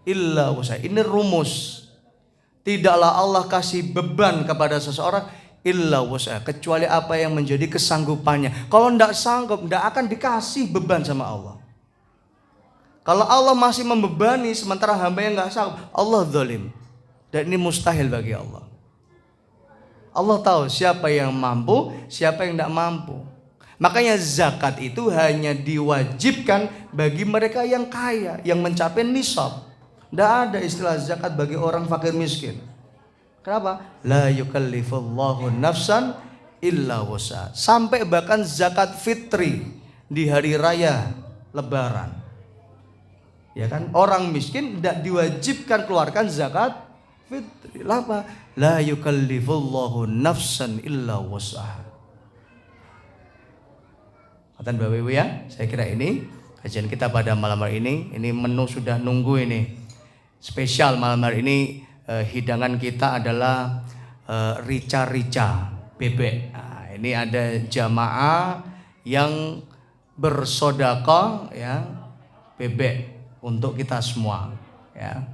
illa wus'aha. Ini rumus. Tidaklah Allah kasih beban kepada seseorang illa wus'aha, kecuali apa yang menjadi kesanggupannya. Kalau tidak sanggup, tidak akan dikasih beban sama Allah. Kalau Allah masih membebani sementara hamba yang nggak sanggup, Allah zalim. Dan ini mustahil bagi Allah. Allah tahu siapa yang mampu, siapa yang tidak mampu. Makanya zakat itu hanya diwajibkan bagi mereka yang kaya, yang mencapai nisab. Tidak ada istilah zakat bagi orang fakir miskin. Kenapa? La yukallifullahu nafsan illa wus'aha. Sampai bahkan zakat fitri di hari raya lebaran. Ya kan? Orang miskin tidak diwajibkan keluarkan zakat fitri. Kenapa? La yukallifullahu nafsan illa wus'aha. Kata Bapak Ibu ya, saya kira ini kajian kita pada malam hari ini menu sudah nunggu ini. Spesial malam hari ini hidangan kita adalah rica-rica bebek. Nah, ini ada jamaah yang bersedekah ya bebek untuk kita semua. Ya,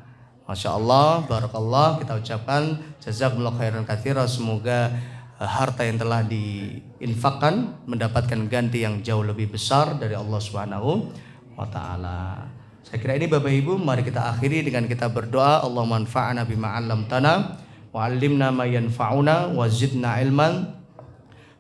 Masya Allah, barakallah, kita ucapkan jazakumullah khairan katsira. Semoga harta yang telah diinfakkan mendapatkan ganti yang jauh lebih besar dari Allah Subhanahu wa taala. Saya kira ini Bapak Ibu, mari kita akhiri dengan kita berdoa. Allahumma anfa'na bima 'allamtana wa 'allimna ma yanfa'una wa zidna ilman.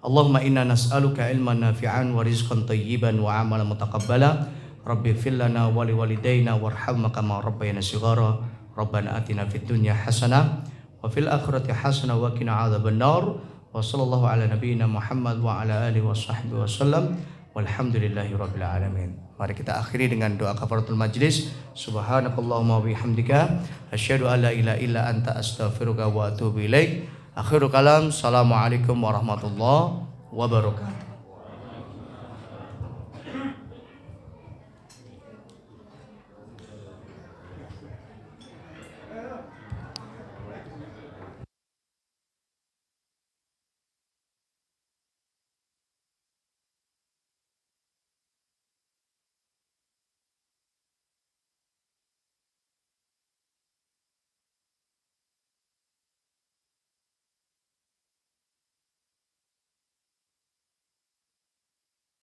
Allahumma inna nas'aluka ilman nafi'an wa rizqan thayyiban wa 'amalan mutaqabbala. Rabbi ighfir lana wa liwalidayna warhamna kama rabbayana shighara. Rabbana atina fid dunya hasanah wa fil akhirati hasanah wa qina 'adzabannar. Wa sallallahu ala nabiyyina Muhammad wa ala alihi wa sahbihi wasallam. Walhamdulillahi rabbil alamin. Mari kita akhiri dengan doa kafaratul majlis. Subhanakallahumma wa bihamdika asyhadu an la ilaha illa anta astaghfiruka wa atubu ilaik. Akhirul kalam. Assalamualaikum warahmatullahi wabarakatuh.